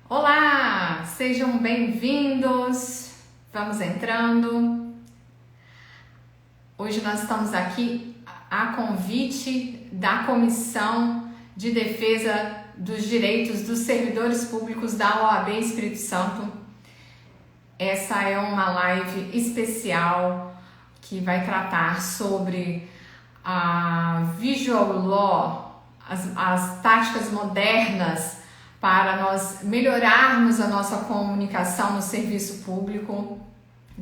Olá, sejam bem-vindos. Vamos entrando. Hoje nós estamos aqui a convite da Comissão de Defesa dos Direitos dos Servidores Públicos da OAB Espírito Santo. Essa é uma live especial que vai tratar sobre a Visual Law, as táticas modernas para nós melhorarmos a nossa comunicação no serviço público.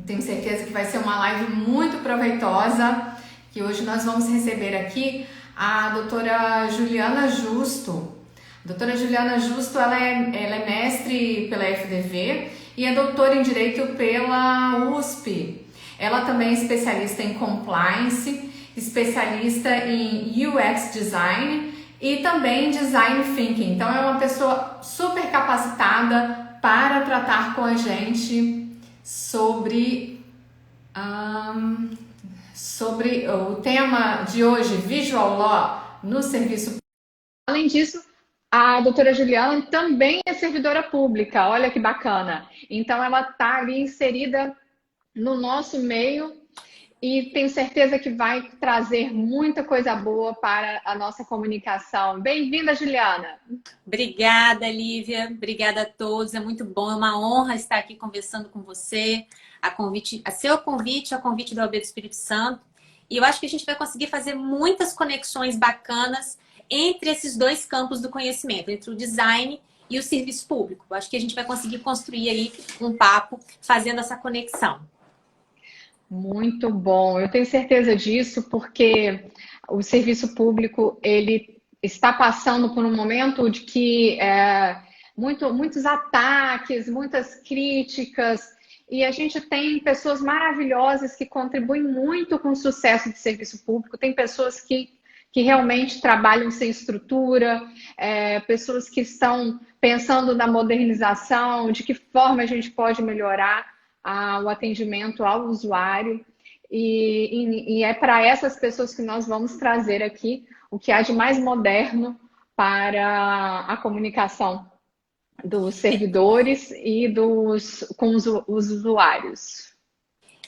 Tenho certeza que vai ser uma live muito proveitosa, que hoje nós vamos receber aqui a doutora Juliana Justo. A doutora Juliana Justo, ela é mestre pela FDV e é doutora em Direito pela USP. Ela também é especialista em Compliance, especialista em UX Design e também Design Thinking. Então é uma pessoa super capacitada para tratar com a gente sobre o tema de hoje, Visual Law no serviço público. Além disso, a doutora Juliana também é servidora pública, olha que bacana. Então ela está ali inserida no nosso meio e tenho certeza que vai trazer muita coisa boa para a nossa comunicação. Bem-vinda, Juliana! Obrigada, Lívia. Obrigada a todos. É muito bom, é uma honra estar aqui conversando com você. A seu convite, a convite da OAB do Espírito Santo. E eu acho que a gente vai conseguir fazer muitas conexões bacanas entre esses dois campos do conhecimento, entre o design e o serviço público. Eu acho que a gente vai conseguir construir aí um papo fazendo essa conexão. Muito bom. Eu tenho certeza disso porque o serviço público ele está passando por um momento de que muitos ataques, muitas críticas, e a gente tem pessoas maravilhosas que contribuem muito com o sucesso do serviço público. Tem pessoas que realmente trabalham sem estrutura, pessoas que estão pensando na modernização, de que forma a gente pode melhorar o atendimento ao usuário. E é para essas pessoas que nós vamos trazer aqui o que há de mais moderno para a comunicação dos servidores e com os usuários.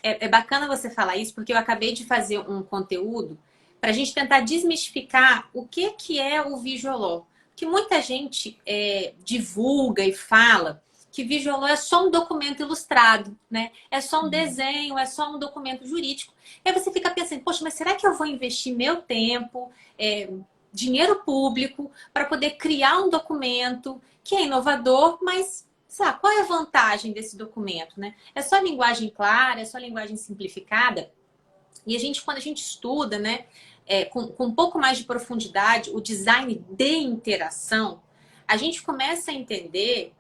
É bacana você falar isso, porque eu acabei de fazer um conteúdo para a gente tentar desmistificar o que é o Visual Law. Que muita gente divulga e fala que Visual Law é só um documento ilustrado, né? É só um desenho, é só um documento jurídico. E aí você fica pensando, poxa, mas será que eu vou investir meu tempo, dinheiro público, para poder criar um documento que é inovador, mas sabe, qual é a vantagem desse documento, né? É só linguagem clara, é só linguagem simplificada. E quando a gente estuda, né, com um pouco mais de profundidade, o design de interação, a gente começa a entender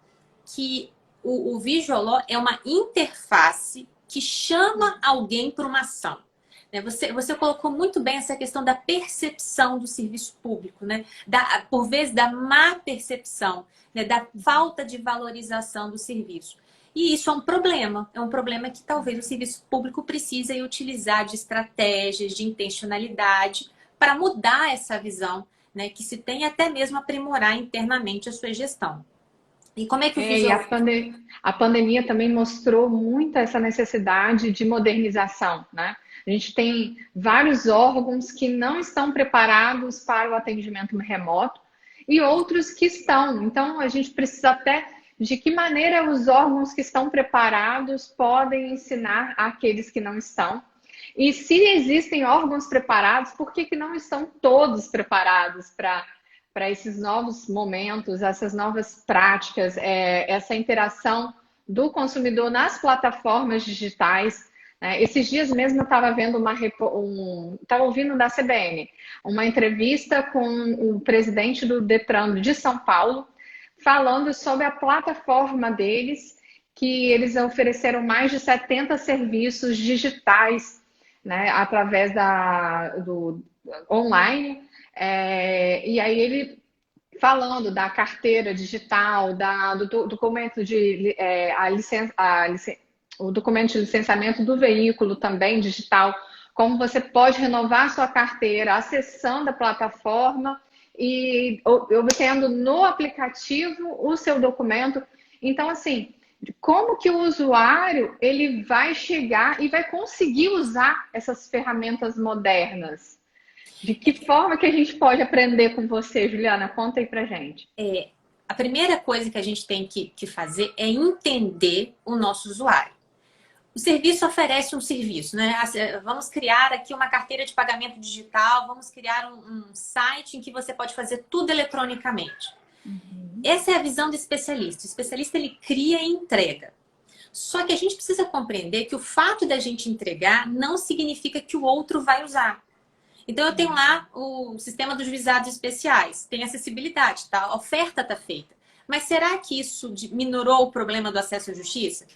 que o Visual Law é uma interface que chama alguém para uma ação. Você colocou muito bem essa questão da percepção do serviço público, né? Por vezes da má percepção, né? Da falta de valorização do serviço. E isso é um problema que talvez o serviço público precise utilizar de estratégias, de intencionalidade para mudar essa visão, né? Que se tem até mesmo aprimorar internamente a sua gestão. E como é que o E Visual... a pandemia também mostrou muito essa necessidade de modernização, né? A gente tem vários órgãos que não estão preparados para o atendimento remoto e outros que estão. Então, a gente precisa até de que maneira os órgãos que estão preparados podem ensinar aqueles que não estão. E se existem órgãos preparados, por que não estão todos preparados para esses novos momentos, essas novas práticas, essa interação do consumidor nas plataformas digitais? Esses dias mesmo eu estava vendo estava ouvindo da CBN uma entrevista com o presidente do Detran de São Paulo, falando sobre a plataforma deles, que eles ofereceram mais de 70 serviços digitais, né, através do online. E aí ele falando da carteira digital, do documento o documento de licenciamento do veículo também digital, como você pode renovar sua carteira acessando a plataforma e obtendo no aplicativo o seu documento. Então, assim, como que o usuário ele vai chegar e vai conseguir usar essas ferramentas modernas? De que forma que a gente pode aprender com você, Juliana? Conta aí pra gente. A primeira coisa que a gente tem que fazer é entender o nosso usuário. O serviço oferece um serviço, né? Vamos criar aqui uma carteira de pagamento digital, vamos criar um site em que você pode fazer tudo eletronicamente. Essa é a visão do especialista. O especialista, ele cria e entrega. Só que a gente precisa compreender que o fato da gente entregar não significa que o outro vai usar. Então, eu tenho lá o sistema dos visados especiais. Tem acessibilidade, tá? A oferta está feita. Mas será que isso minorou o problema do acesso à justiça?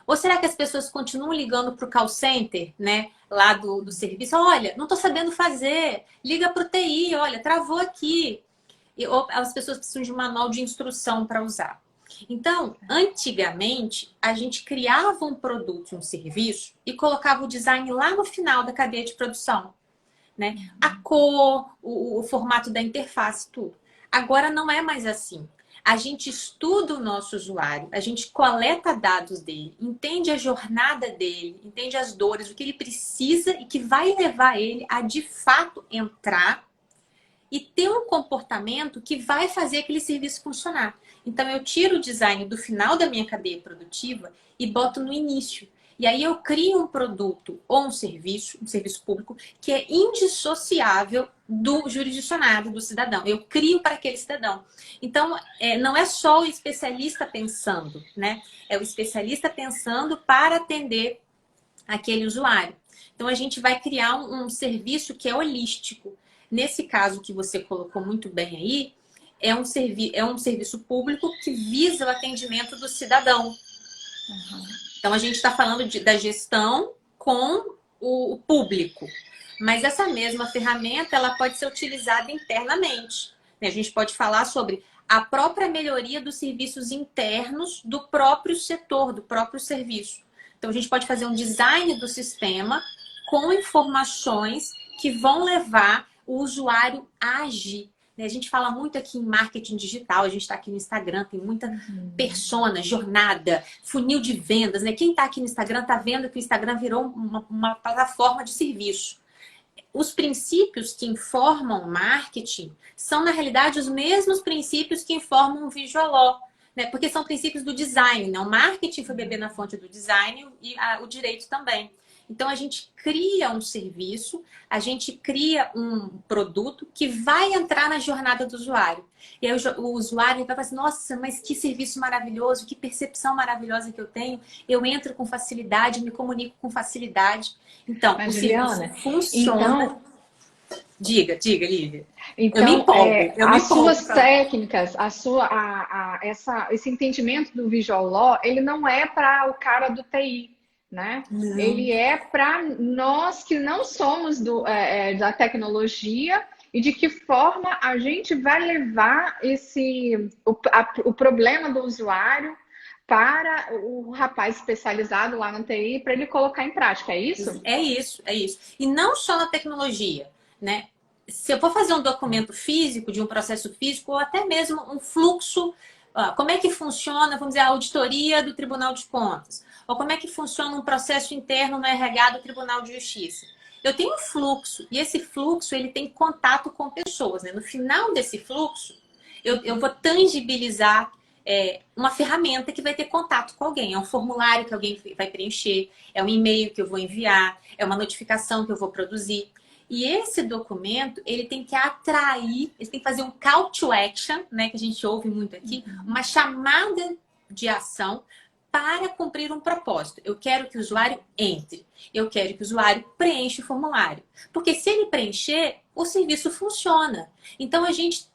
Ou será que as pessoas continuam ligando para o call center, né? Lá do serviço? Olha, não estou sabendo fazer. Liga para o TI, olha, travou aqui. Ou as pessoas precisam de um manual de instrução para usar. Então, antigamente, a gente criava um produto, um serviço e colocava o design lá no final da cadeia de produção. Né? A cor, o formato da interface, tudo. Agora não é mais assim. A gente estuda o nosso usuário, a gente coleta dados dele, entende a jornada dele, entende as dores, o que ele precisa e que vai levar ele a, de fato, entrar e ter um comportamento que vai fazer aquele serviço funcionar. Então, eu tiro o design do final da minha cadeia produtiva e boto no início. E aí eu crio um produto ou um serviço público, que é indissociável do jurisdicionado, do cidadão. Eu crio para aquele cidadão. Então, não é só o especialista pensando, né? É o especialista pensando para atender aquele usuário. Então, a gente vai criar um serviço que é holístico. Nesse caso que você colocou muito bem aí, é um serviço público que visa o atendimento do cidadão. Então, a gente está falando da gestão com o público. Mas essa mesma ferramenta, ela pode ser utilizada internamente. A gente pode falar sobre a própria melhoria dos serviços internos do próprio setor, do próprio serviço. Então, a gente pode fazer um design do sistema com informações que vão levar o usuário a agir. A gente fala muito aqui em marketing digital, a gente está aqui no Instagram, tem muita persona, jornada, funil de vendas. Né? Quem está aqui no Instagram está vendo que o Instagram virou uma plataforma de serviço. Os princípios que informam o marketing são, na realidade, os mesmos princípios que informam o Visual Law, né? Porque são princípios do design. Né? O marketing foi beber na fonte do design e o direito também. Então, a gente cria um serviço, a gente cria um produto que vai entrar na jornada do usuário. E aí o usuário vai falar assim, nossa, mas que serviço maravilhoso, que percepção maravilhosa que eu tenho. Eu entro com facilidade, me comunico com facilidade. Então, Mas, o Juliana, serviço funciona. então, Diga, Lívia. Eu me então empolgo, eu me as empolgo. suas técnicas, esse entendimento do Visual Law, ele não é para o cara do TI. Né? Ele é para nós que não somos da tecnologia e de que forma a gente vai levar o problema do usuário para o rapaz especializado lá no TI para ele colocar em prática, é isso? É isso, é isso. E não só na tecnologia, né? Se eu for fazer um documento físico, de um processo físico, ou até mesmo um fluxo, como é que funciona, vamos dizer, a auditoria do Tribunal de Contas? Ou como é que funciona um processo interno no RH do Tribunal de Justiça? Eu tenho um fluxo, e esse fluxo ele tem contato com pessoas. Né? No final desse fluxo, eu vou tangibilizar uma ferramenta que vai ter contato com alguém. É um formulário que alguém vai preencher, é um e-mail que eu vou enviar, é uma notificação que eu vou produzir. E esse documento, ele tem que atrair, ele tem que fazer um call to action, né, que a gente ouve muito aqui, uma chamada de ação para cumprir um propósito. Eu quero que o usuário entre. Eu quero que o usuário preencha o formulário. Porque se ele preencher, o serviço funciona. Então, a gente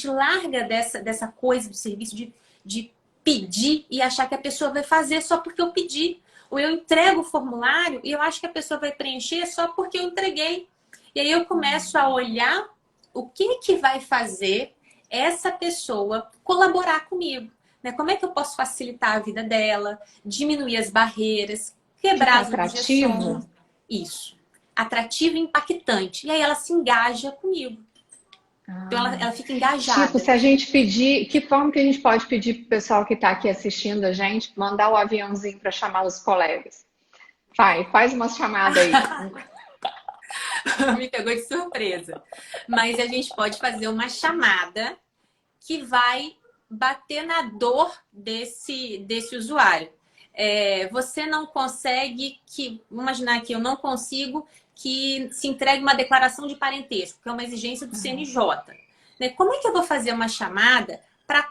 larga dessa coisa do serviço de pedir e achar que a pessoa vai fazer só porque eu pedi. Ou eu entrego o formulário e eu acho que a pessoa vai preencher só porque eu entreguei. E aí eu começo a olhar o que vai fazer essa pessoa colaborar comigo. Né? Como é que eu posso facilitar a vida dela, diminuir as barreiras, quebrar as objeções. Isso. Atrativo e impactante. E aí ela se engaja comigo. Então, ela fica engajada. Tipo, se a gente pedir, que forma que a gente pode pedir para o pessoal que está aqui assistindo a gente mandar o aviãozinho para chamar os colegas? Faz uma chamada aí. Me pegou de surpresa. Mas a gente pode fazer uma chamada que vai bater na dor desse usuário. Você não consegue vamos imaginar que eu não consigo que se entregue uma declaração de parentesco, que é uma exigência do CNJ. Né? Como é que eu vou fazer uma chamada para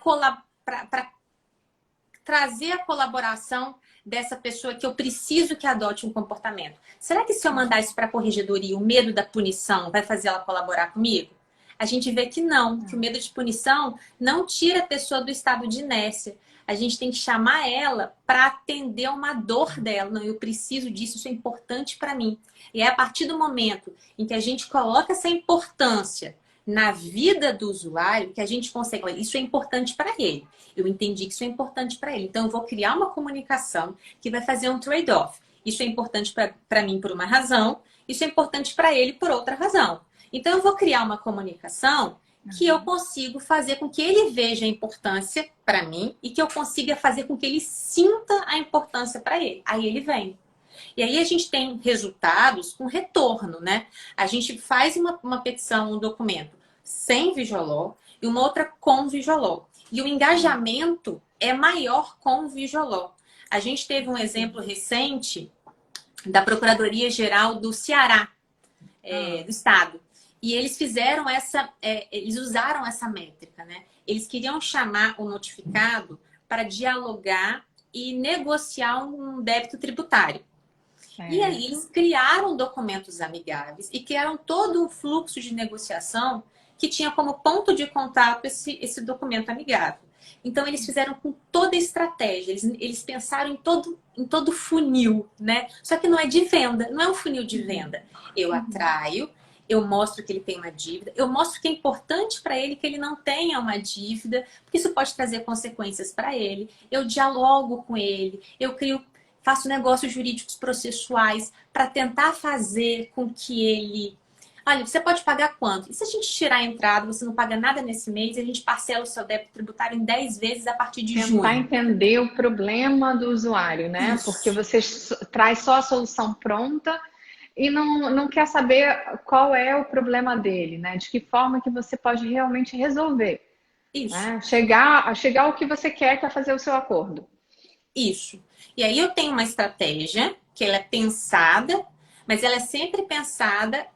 trazer a colaboração dessa pessoa que eu preciso que adote um comportamento? Será que se eu mandar isso para a corregedoria, o medo da punição vai fazer ela colaborar comigo? A gente vê que não, que o medo de punição não tira a pessoa do estado de inércia. A gente tem que chamar ela para atender uma dor dela. Não, eu preciso disso, isso é importante para mim. E é a partir do momento em que a gente coloca essa importância na vida do usuário que a gente consegue. Isso é importante para ele. Eu entendi que isso é importante para ele. Então, eu vou criar uma comunicação que vai fazer um trade-off. Isso é importante para mim por uma razão, isso é importante para ele por outra razão. Então, eu vou criar uma comunicação que eu consigo fazer com que ele veja a importância para mim e que eu consiga fazer com que ele sinta a importância para ele. Aí ele vem. E aí a gente tem resultados com retorno, né? A gente faz uma petição, um documento sem Visualó e uma outra com Visualó. E o engajamento é maior com o Visualó. A gente teve um exemplo recente da Procuradoria-Geral do Ceará, do Estado. E eles fizeram eles usaram essa métrica, né? Eles queriam chamar o notificado para dialogar e negociar um débito tributário. E aí eles criaram documentos amigáveis e criaram todo um fluxo de negociação que tinha como ponto de contato esse documento amigável. Então, eles fizeram com toda a estratégia, eles pensaram em todo funil, né? Só que não é de venda, não é um funil de venda. Eu atraio, eu mostro que ele tem uma dívida, eu mostro que é importante para ele que ele não tenha uma dívida, porque isso pode trazer consequências para ele. Eu dialogo com ele, faço negócios jurídicos processuais para tentar fazer com que ele... Olha, você pode pagar quanto? E se a gente tirar a entrada, você não paga nada nesse mês, e a gente parcela o seu débito tributário em 10 vezes a partir de junho. Tentar entender o problema do usuário, né? Isso. Porque você traz só a solução pronta e não quer saber qual é o problema dele, né? De que forma que você pode realmente resolver. Isso. Né? Chegar ao que você quer, que é fazer o seu acordo. Isso. E aí eu tenho uma estratégia que ela é pensada, mas ela é sempre pensada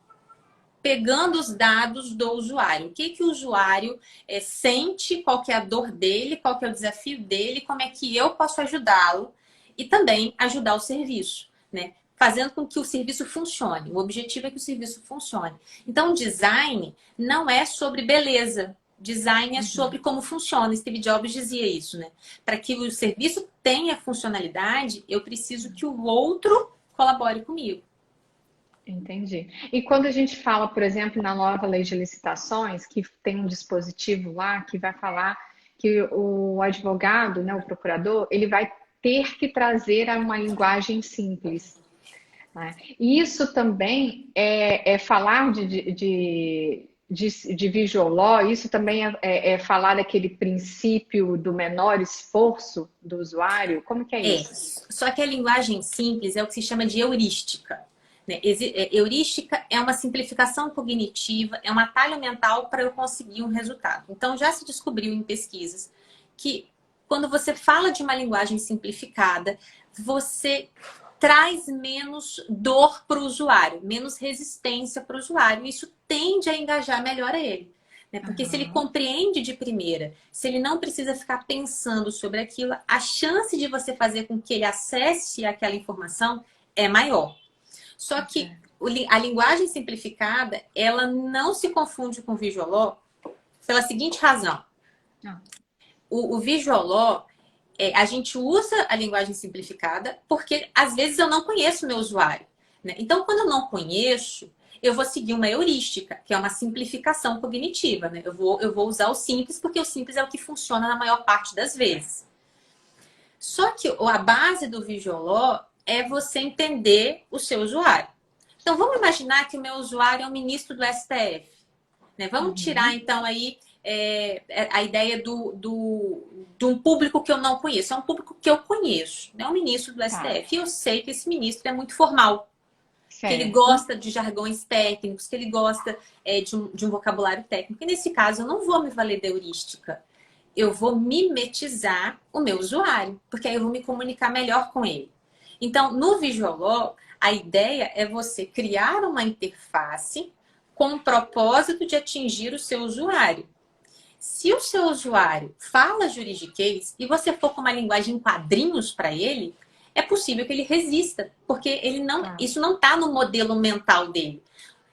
pegando os dados do usuário. O que o usuário sente, qual que é a dor dele, qual que é o desafio dele, como é que eu posso ajudá-lo e também ajudar o serviço, né? Fazendo com que o serviço funcione. O objetivo é que o serviço funcione. Então, o design não é sobre beleza. Design é sobre como funciona. Steve Jobs dizia isso, né? Para que o serviço tenha funcionalidade, eu preciso que o outro colabore comigo. Entendi. E quando a gente fala, por exemplo, na nova lei de licitações, que tem um dispositivo lá que vai falar que o advogado, né, o procurador, ele vai ter que trazer uma linguagem simples. Né? E isso também é falar de visual law, isso também é falar daquele princípio do menor esforço do usuário? Como que é isso? Só que a linguagem simples é o que se chama de heurística. Né? Heurística é uma simplificação cognitiva, é um atalho mental para eu conseguir um resultado. Então, já se descobriu em pesquisas que quando você fala de uma linguagem simplificada, você traz menos dor para o usuário, menos resistência para o usuário. E isso tende a engajar melhor ele. Né? Porque se ele compreende de primeira, se ele não precisa ficar pensando sobre aquilo, a chance de você fazer com que ele acesse aquela informação é maior. Só que a linguagem simplificada, ela não se confunde com o Visual Law pela seguinte razão. O Visual Law, a gente usa a linguagem simplificada porque, às vezes, eu não conheço o meu usuário. Né? Então, quando eu não conheço, eu vou seguir uma heurística, que é uma simplificação cognitiva. Né? Eu vou usar o simples porque o simples é o que funciona na maior parte das vezes. Só que a base do Visual Law é você entender o seu usuário. Então, vamos imaginar que o meu usuário é o ministro do STF. né? Vamos tirar, então, aí a ideia de um público que eu não conheço. É um público que eu conheço, né? O ministro do Tá, STF. E eu sei que esse ministro é muito formal, que ele certo. gosta de jargões técnicos, que ele gosta de um vocabulário técnico. E nesse caso, eu não vou me valer da heurística. Eu vou mimetizar o meu usuário, porque aí eu vou me comunicar melhor com ele. Então, no Visualol, a ideia é você criar uma interface com o propósito de atingir o seu usuário. Se o seu usuário fala juridiquês e você for com uma linguagem em quadrinhos para ele, é possível que ele resista, porque Tá, isso não está no modelo mental dele.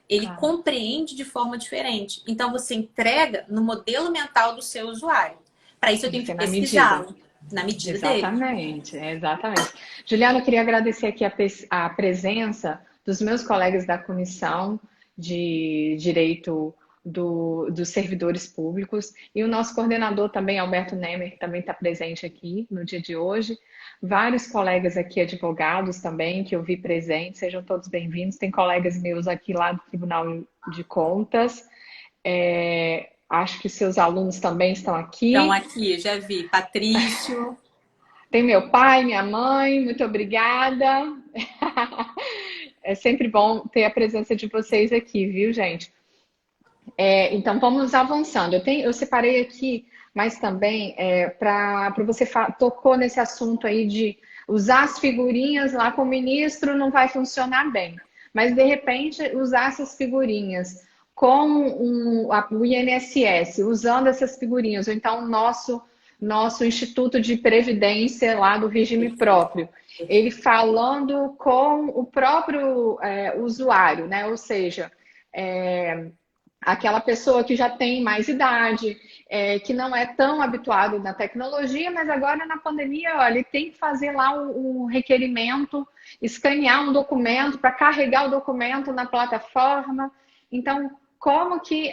Ele tá. compreende de forma diferente. Então, você entrega no modelo mental do seu usuário. Para isso, eu Tem que tenho que ser na medida. pesquisá-lo, na medida dele. Exatamente, exatamente. Juliana, eu queria agradecer aqui a presença dos meus colegas da Comissão de Direito dos Servidores Públicos e o nosso coordenador também, Alberto Nemer, que também está presente aqui no dia de hoje. Vários colegas aqui, advogados também, que eu vi presentes, sejam todos bem-vindos. Tem colegas meus aqui lá do Tribunal de Contas. Acho que seus alunos também estão Então, aqui. aqui, já vi, Patrício. Tem meu pai, minha mãe, muito obrigada. É sempre bom ter a presença de vocês aqui, viu, gente? Então vamos avançando. Eu separei aqui, mas também para você tocou nesse assunto aí de usar as figurinhas lá com o ministro não vai funcionar bem. Mas de repente usar essas figurinhas com o INSS, usando essas figurinhas, ou então o nosso Instituto de Previdência lá do regime próprio, ele falando com o próprio usuário, né? Ou seja, aquela pessoa que já tem mais idade, que não é tão habituado na tecnologia, mas agora na pandemia, olha, ele tem que fazer lá um requerimento, escanear um documento para carregar o documento na plataforma. Então, como que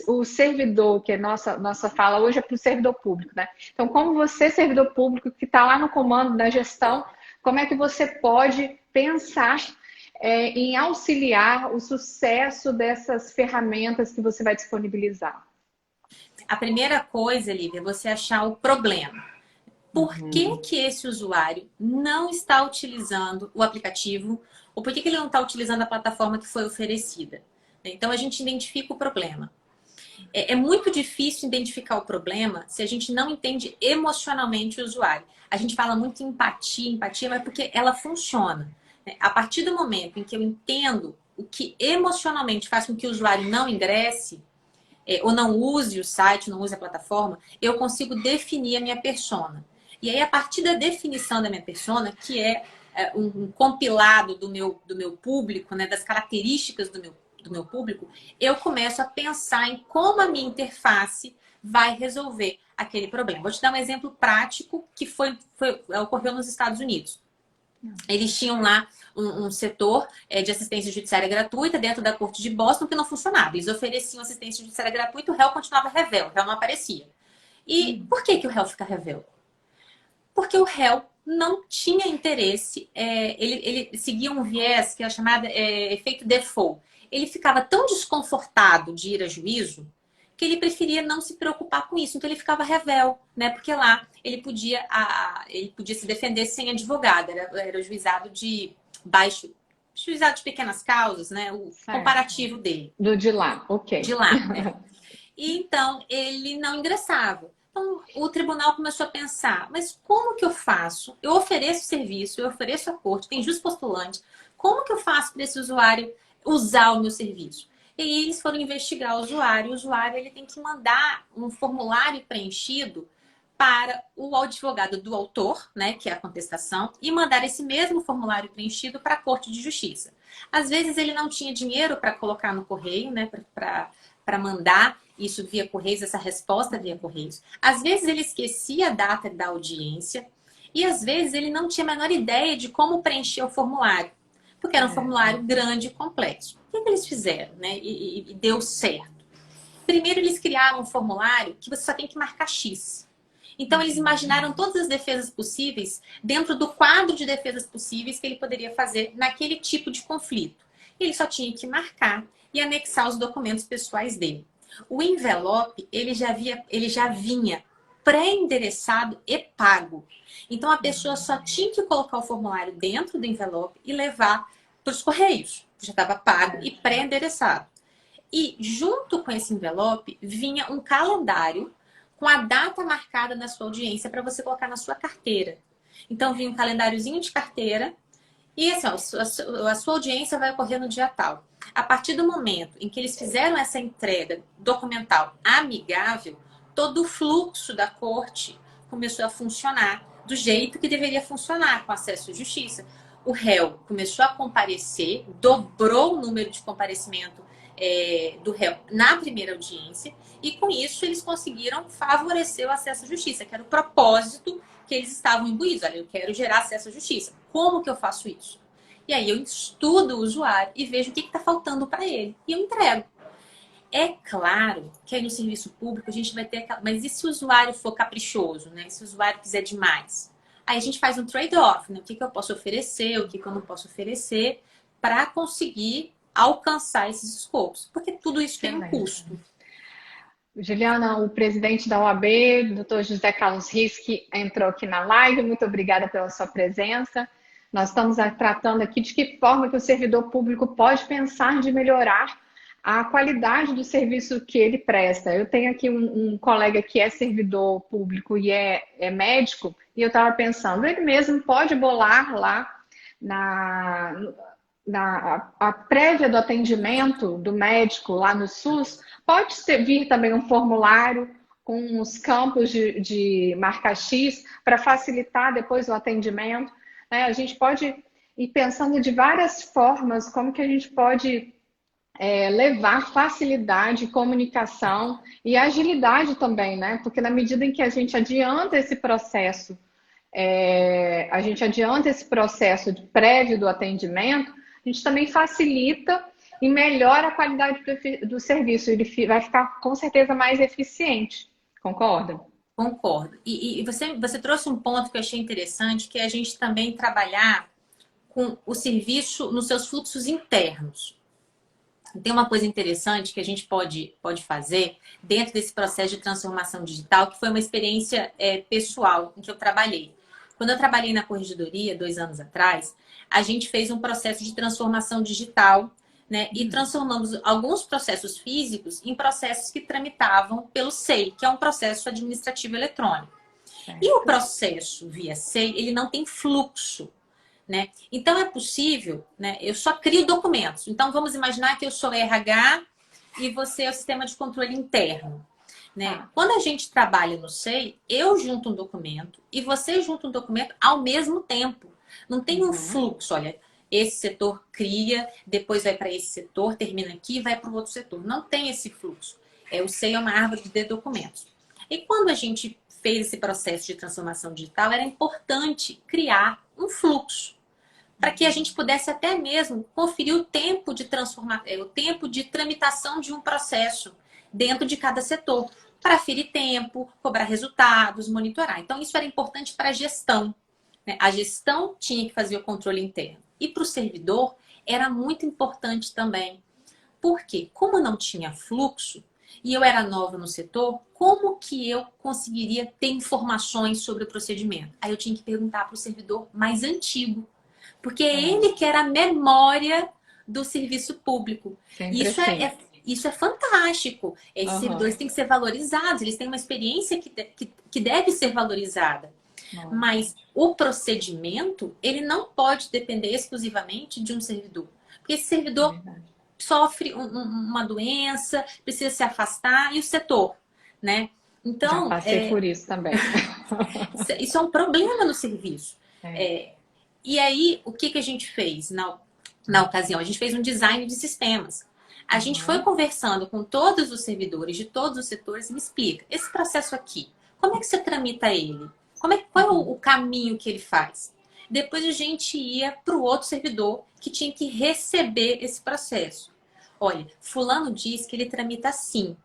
o servidor, que é nossa fala hoje é para o servidor público, né? Então, como você, servidor público, que está lá no comando da gestão, como é que você pode pensar em auxiliar o sucesso dessas ferramentas que você vai disponibilizar? A primeira coisa, Lívia, é você achar o problema. Por que que esse usuário não está utilizando o aplicativo ou por que que ele não está utilizando a plataforma que foi oferecida? Então, a gente identifica o problema. É muito difícil identificar o problema se a gente não entende emocionalmente o usuário. A gente fala muito em empatia, mas porque ela funciona. A partir do momento em que eu entendo o que emocionalmente faz com que o usuário não ingresse, ou não use o site, não use a plataforma, eu consigo definir a minha persona. E aí, a partir da definição da minha persona, que é um compilado do meu público, né, das características do meu público, eu começo a pensar em como a minha interface vai resolver aquele problema. Vou te dar um exemplo prático que ocorreu nos Estados Unidos. Eles tinham lá um setor de assistência judiciária gratuita dentro da corte de Boston que não funcionava. Eles ofereciam assistência judiciária gratuita, o réu continuava revel, o réu não aparecia. E por que o réu fica revel? Porque o réu não tinha interesse, ele seguia um viés que é chamado efeito default. Ele ficava tão desconfortado de ir a juízo que ele preferia não se preocupar com isso. Então ele ficava revel, né? Porque lá ele podia se defender sem advogado. Era o juizado de baixo, juizado de pequenas causas, né? O Certo. comparativo dele. Do de lá, ok. De lá, E então ele não ingressava. Então o tribunal começou a pensar, mas como que eu faço? Eu ofereço serviço, eu ofereço a corte, tem juiz postulante. Como que eu faço para esse usuário usar o meu serviço? E aí eles foram investigar o usuário. O usuário ele tem que mandar um formulário preenchido para o advogado do autor, né, que é a contestação, e mandar esse mesmo formulário preenchido para a Corte de Justiça. Às vezes ele não tinha dinheiro para colocar no correio, né, para mandar isso via Correios, essa resposta via Correios. Às vezes ele esquecia a data da audiência e às vezes ele não tinha a menor ideia de como preencher o formulário, porque era um formulário grande e complexo. O que eles fizeram, né? E deu certo. Primeiro, eles criaram um formulário que você só tem que marcar X. Então, eles imaginaram todas as defesas possíveis dentro do quadro de defesas possíveis que ele poderia fazer naquele tipo de conflito. Ele só tinha que marcar e anexar os documentos pessoais dele. O envelope, ele já vinha pré-endereçado e pago. Então, a pessoa só tinha que colocar o formulário dentro do envelope e levar para os correios. Já estava pago e pré-endereçado. E junto com esse envelope, vinha um calendário com a data marcada na sua audiência para você colocar na sua carteira. Então, vinha um calendáriozinho de carteira e assim, ó, a sua audiência vai ocorrer no dia tal. A partir do momento em que eles fizeram essa entrega documental amigável, todo o fluxo da corte começou a funcionar do jeito que deveria funcionar, com acesso à justiça. O réu começou a comparecer, dobrou o número de comparecimento do réu na primeira audiência, e com isso eles conseguiram favorecer o acesso à justiça, que era o propósito que eles estavam imbuídos. Olha, eu quero gerar acesso à justiça. Como que eu faço isso? E aí eu estudo o usuário e vejo o que está faltando para ele. E eu entrego. É claro que aí no serviço público a gente vai ter aquela... Mas e se o usuário for caprichoso, né? Se o usuário quiser demais? Aí a gente faz um trade-off, né? O que eu posso oferecer, o que eu não posso oferecer para conseguir alcançar esses escopos. Porque tudo isso tem um custo. Juliana, o presidente da OAB, doutor José Carlos Rischi, entrou aqui na live. Muito obrigada pela sua presença. Nós estamos tratando aqui de que forma que o servidor público pode pensar de melhorar a qualidade do serviço que ele presta. Eu tenho aqui um colega que é servidor público e é médico, e eu estava pensando, ele mesmo pode bolar lá a prévia do atendimento do médico lá no SUS, pode vir também um formulário com os campos de marca X para facilitar depois o atendimento. Né? A gente pode ir pensando de várias formas como que a gente pode levar facilidade, comunicação e agilidade também, né? Porque na medida em que a gente adianta esse processo, prévio do atendimento, a gente também facilita e melhora a qualidade do serviço. Ele vai ficar com certeza mais eficiente. Concorda? Concordo. E você trouxe um ponto que eu achei interessante, que é a gente também trabalhar com o serviço nos seus fluxos internos. Tem uma coisa interessante que a gente pode fazer dentro desse processo de transformação digital, que foi uma experiência pessoal em que eu trabalhei. Quando eu trabalhei na corregedoria, 2 anos atrás, a gente fez um processo de transformação digital, né? E transformamos alguns processos físicos em processos que tramitavam pelo SEI, que é um processo administrativo eletrônico. Certo. E o processo via SEI, ele não tem fluxo. Né? Então é possível, né? Eu só crio documentos. Então vamos imaginar que eu sou RH e você é o sistema de controle interno. Né? Quando a gente trabalha no SEI, eu junto um documento e você junta um documento ao mesmo tempo. Não tem um fluxo, olha, esse setor cria, depois vai para esse setor, termina aqui e vai para o outro setor. Não tem esse fluxo. O SEI é uma árvore de documentos. E quando a gente fez esse processo de transformação digital, era importante criar um fluxo para que a gente pudesse até mesmo conferir o tempo de o tempo de tramitação de um processo dentro de cada setor, para aferir tempo, cobrar resultados, monitorar. Então, isso era importante para a gestão. Né? A gestão tinha que fazer o controle interno. E para o servidor, era muito importante também. Porque, como não tinha fluxo, e eu era nova no setor, como que eu conseguiria ter informações sobre o procedimento? Aí eu tinha que perguntar para o servidor mais antigo. Porque é ele que era a memória do serviço público. Isso é fantástico. Esses servidores têm que ser valorizados, eles têm uma experiência que deve ser valorizada. Mas o procedimento, ele não pode depender exclusivamente de um servidor. Porque esse servidor sofre uma doença, precisa se afastar, e o setor, né? Então, já passei por isso também. Isso é um problema no serviço. E aí, o que a gente fez na ocasião? A gente fez um design de sistemas. A gente foi conversando com todos os servidores de todos os setores e me explica, esse processo aqui, como é que você tramita ele? Qual é o caminho que ele faz? Depois a gente ia para o outro servidor que tinha que receber esse processo. Olha, fulano diz que ele tramita assim.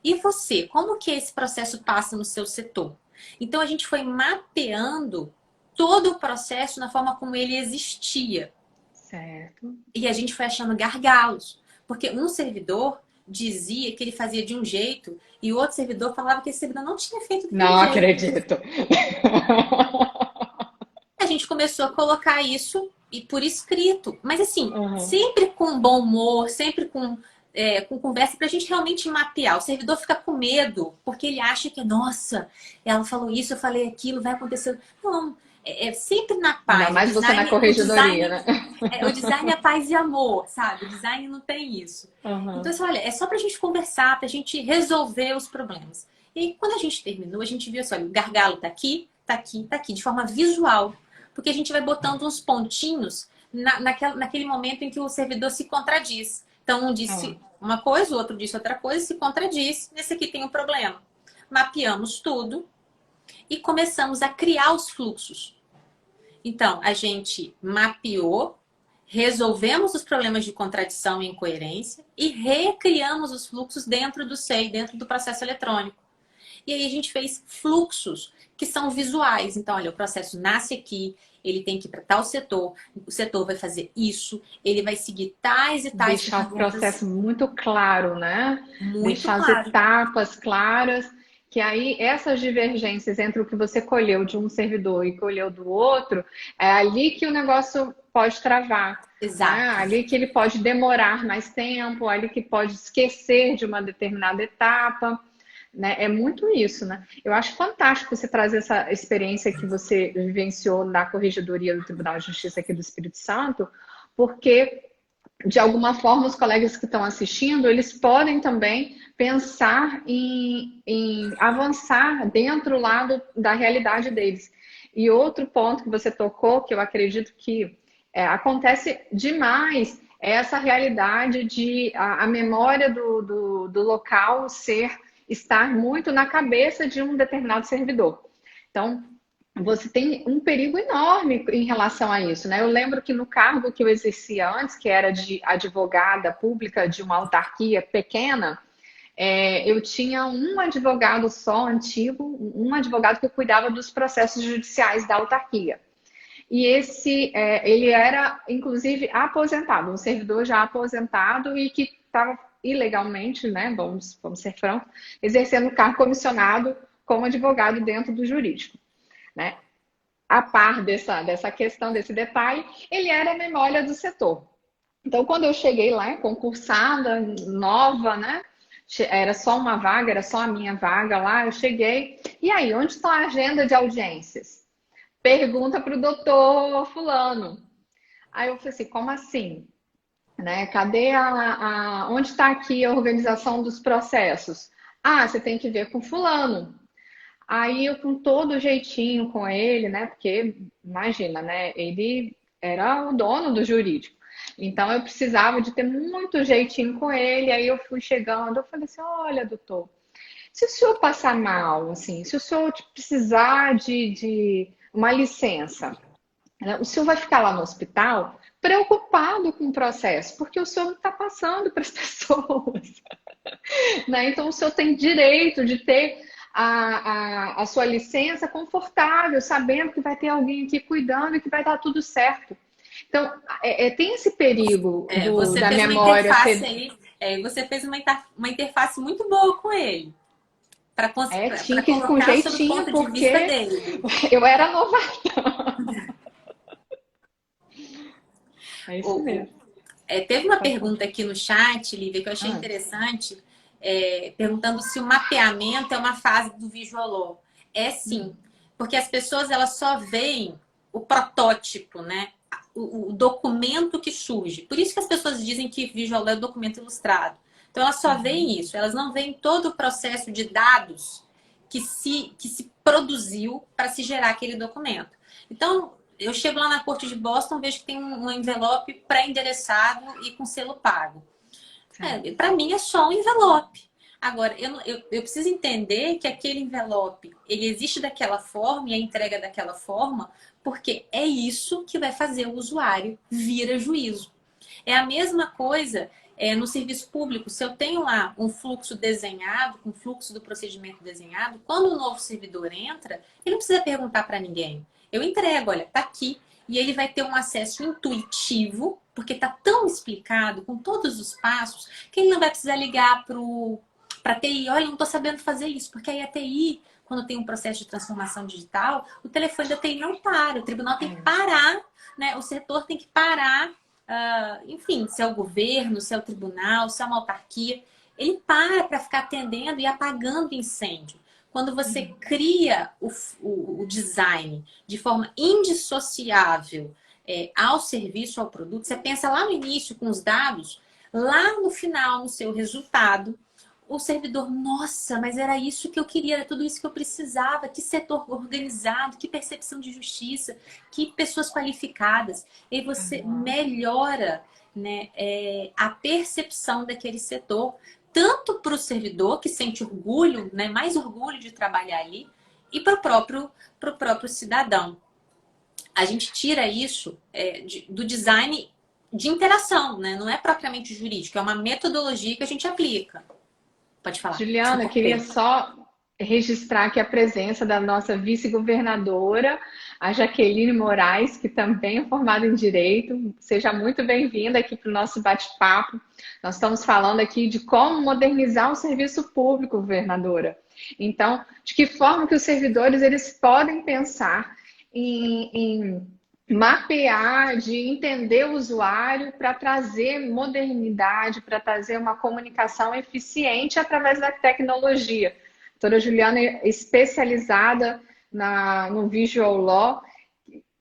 E você, como que esse processo passa no seu setor? Então a gente foi mapeando todo o processo na forma como ele existia. Certo. E a gente foi achando gargalos. Porque um servidor dizia que ele fazia de um jeito e o outro servidor falava que esse servidor não tinha feito daquele Não jeito. acredito. A gente começou a colocar isso e por escrito. Mas assim, Uhum. sempre com bom humor, sempre com conversa, para a gente realmente mapear. O servidor fica com medo, porque ele acha que, nossa, ela falou isso, eu falei aquilo, vai acontecer. Não, é sempre na Ainda paz. mais você na corregedoria, né? O design é paz e amor, sabe? O design não tem isso. Então, Uhum. assim, olha, é só pra gente conversar, pra gente resolver os problemas. E quando a gente terminou, a gente viu assim, olha, o gargalo tá aqui, tá aqui, tá aqui, de forma visual. Porque a gente vai botando uns pontinhos naquele momento em que o servidor se contradiz. Então, um disse uma coisa, o outro disse outra coisa, se contradiz. Nesse aqui tem um problema. Mapeamos tudo e começamos a criar os fluxos. Então, a gente mapeou, resolvemos os problemas de contradição e incoerência e recriamos os fluxos dentro do SEI, dentro do processo eletrônico. E aí a gente fez fluxos que são visuais. Então, olha, o processo nasce aqui, ele tem que ir para tal setor, o setor vai fazer isso, ele vai seguir tais e tais Deixar o ferramentas. processo muito claro, né? Muito Deixar as claro. etapas claras, que aí essas divergências entre o que você colheu de um servidor e colheu do outro, é ali que o negócio pode travar, né? Exato. Ali que ele pode demorar mais tempo, ali que pode esquecer de uma determinada etapa. Né? É muito isso, né? Eu acho fantástico você trazer essa experiência que você vivenciou na Corregedoria do Tribunal de Justiça aqui do Espírito Santo, porque de alguma forma os colegas que estão assistindo, eles podem também pensar em avançar dentro lá da realidade deles. E outro ponto que você tocou, que eu acredito que acontece demais, é essa realidade de a memória do local estar muito na cabeça de um determinado servidor. Então, você tem um perigo enorme em relação a isso, né? Eu lembro que no cargo que eu exercia antes, que era de advogada pública de uma autarquia pequena, eu tinha um advogado só, antigo, um advogado que cuidava dos processos judiciais da autarquia. E ele era, inclusive, aposentado, um servidor já aposentado e que estava ilegalmente, né? Vamos ser francos, exercendo cargo comissionado como advogado dentro do jurídico, né? A par dessa questão, desse detalhe, ele era a memória do setor. Então, quando eu cheguei lá, concursada, nova, né? Era só uma vaga, era só a minha vaga lá, eu cheguei. E aí, onde está a agenda de audiências? Pergunta para o doutor fulano. Aí eu falei assim, como assim? Né? Cadê onde está aqui a organização dos processos? Ah, você tem que ver com fulano. Aí eu com todo jeitinho com ele, né? Porque imagina, né? Ele era o dono do jurídico. Então eu precisava de ter muito jeitinho com ele. Aí eu fui chegando, eu falei assim: olha, doutor, se o senhor passar mal, assim, se o senhor precisar de uma licença, né, o senhor vai ficar lá no hospital preocupado com o processo, porque o senhor não está passando para as pessoas. Né? Então, o senhor tem direito de ter a sua licença confortável, sabendo que vai ter alguém aqui cuidando e que vai dar tudo certo. Então, tem esse perigo Você da fez uma memória interface ser. aí, você fez uma interface muito boa com ele, Tinha para que ir com colocar sob o jeitinho, ponto de vista porque dele. eu era novata. É isso O, o, mesmo. Teve uma Pode falar. pergunta aqui no chat, Lívia, que eu achei Ah, interessante, perguntando se o mapeamento é uma fase do Visual Law. É sim, porque as pessoas elas só veem o protótipo, né? O documento que surge. Por isso que as pessoas dizem que Visual Law é documento ilustrado. Então elas só veem isso, elas não veem todo o processo de dados que se produziu para se gerar aquele documento. Então, eu chego lá na Corte de Boston, vejo que tem um envelope pré-endereçado e com selo pago. Para mim é só um envelope. Agora, eu preciso entender que aquele envelope ele existe daquela forma e a entrega daquela forma, porque é isso que vai fazer o usuário vir a juízo. É a mesma coisa no serviço público. Se eu tenho lá um fluxo desenhado, com um fluxo do procedimento desenhado, quando o novo servidor entra, ele não precisa perguntar para ninguém. Eu entrego, olha, tá aqui. E ele vai ter um acesso intuitivo, porque está tão explicado, com todos os passos, que ele não vai precisar ligar para a TI. Olha, eu não estou sabendo fazer isso, porque aí a TI, quando tem um processo de transformação digital, o telefone da TI não para, o tribunal tem que parar, né? O setor tem que parar, enfim, se é o governo, se é o tribunal, se é uma autarquia, ele para ficar atendendo e apagando incêndio. Quando você cria o design de forma indissociável ao serviço, ao produto, você pensa lá no início com os dados, lá no final, no seu resultado, o servidor, nossa, mas era isso que eu queria, era tudo isso que eu precisava, que setor organizado, que percepção de justiça, que pessoas qualificadas. E você melhora, né, a percepção daquele setor, tanto para o servidor, que sente orgulho, né, mais orgulho de trabalhar ali, e para o próprio cidadão. A gente tira isso do design de interação, né? Não é propriamente jurídico, é uma metodologia que a gente aplica. Pode falar. Juliana, eu queria só registrar aqui a presença da nossa vice-governadora, a Jaqueline Moraes, que também é formada em Direito. Seja muito bem-vinda aqui para o nosso bate-papo. Nós estamos falando aqui de como modernizar o serviço público, governadora. Então, de que forma que os servidores eles podem pensar em mapear, de entender o usuário para trazer modernidade, para trazer uma comunicação eficiente através da tecnologia. A doutora Juliana é especializada no Visual Law,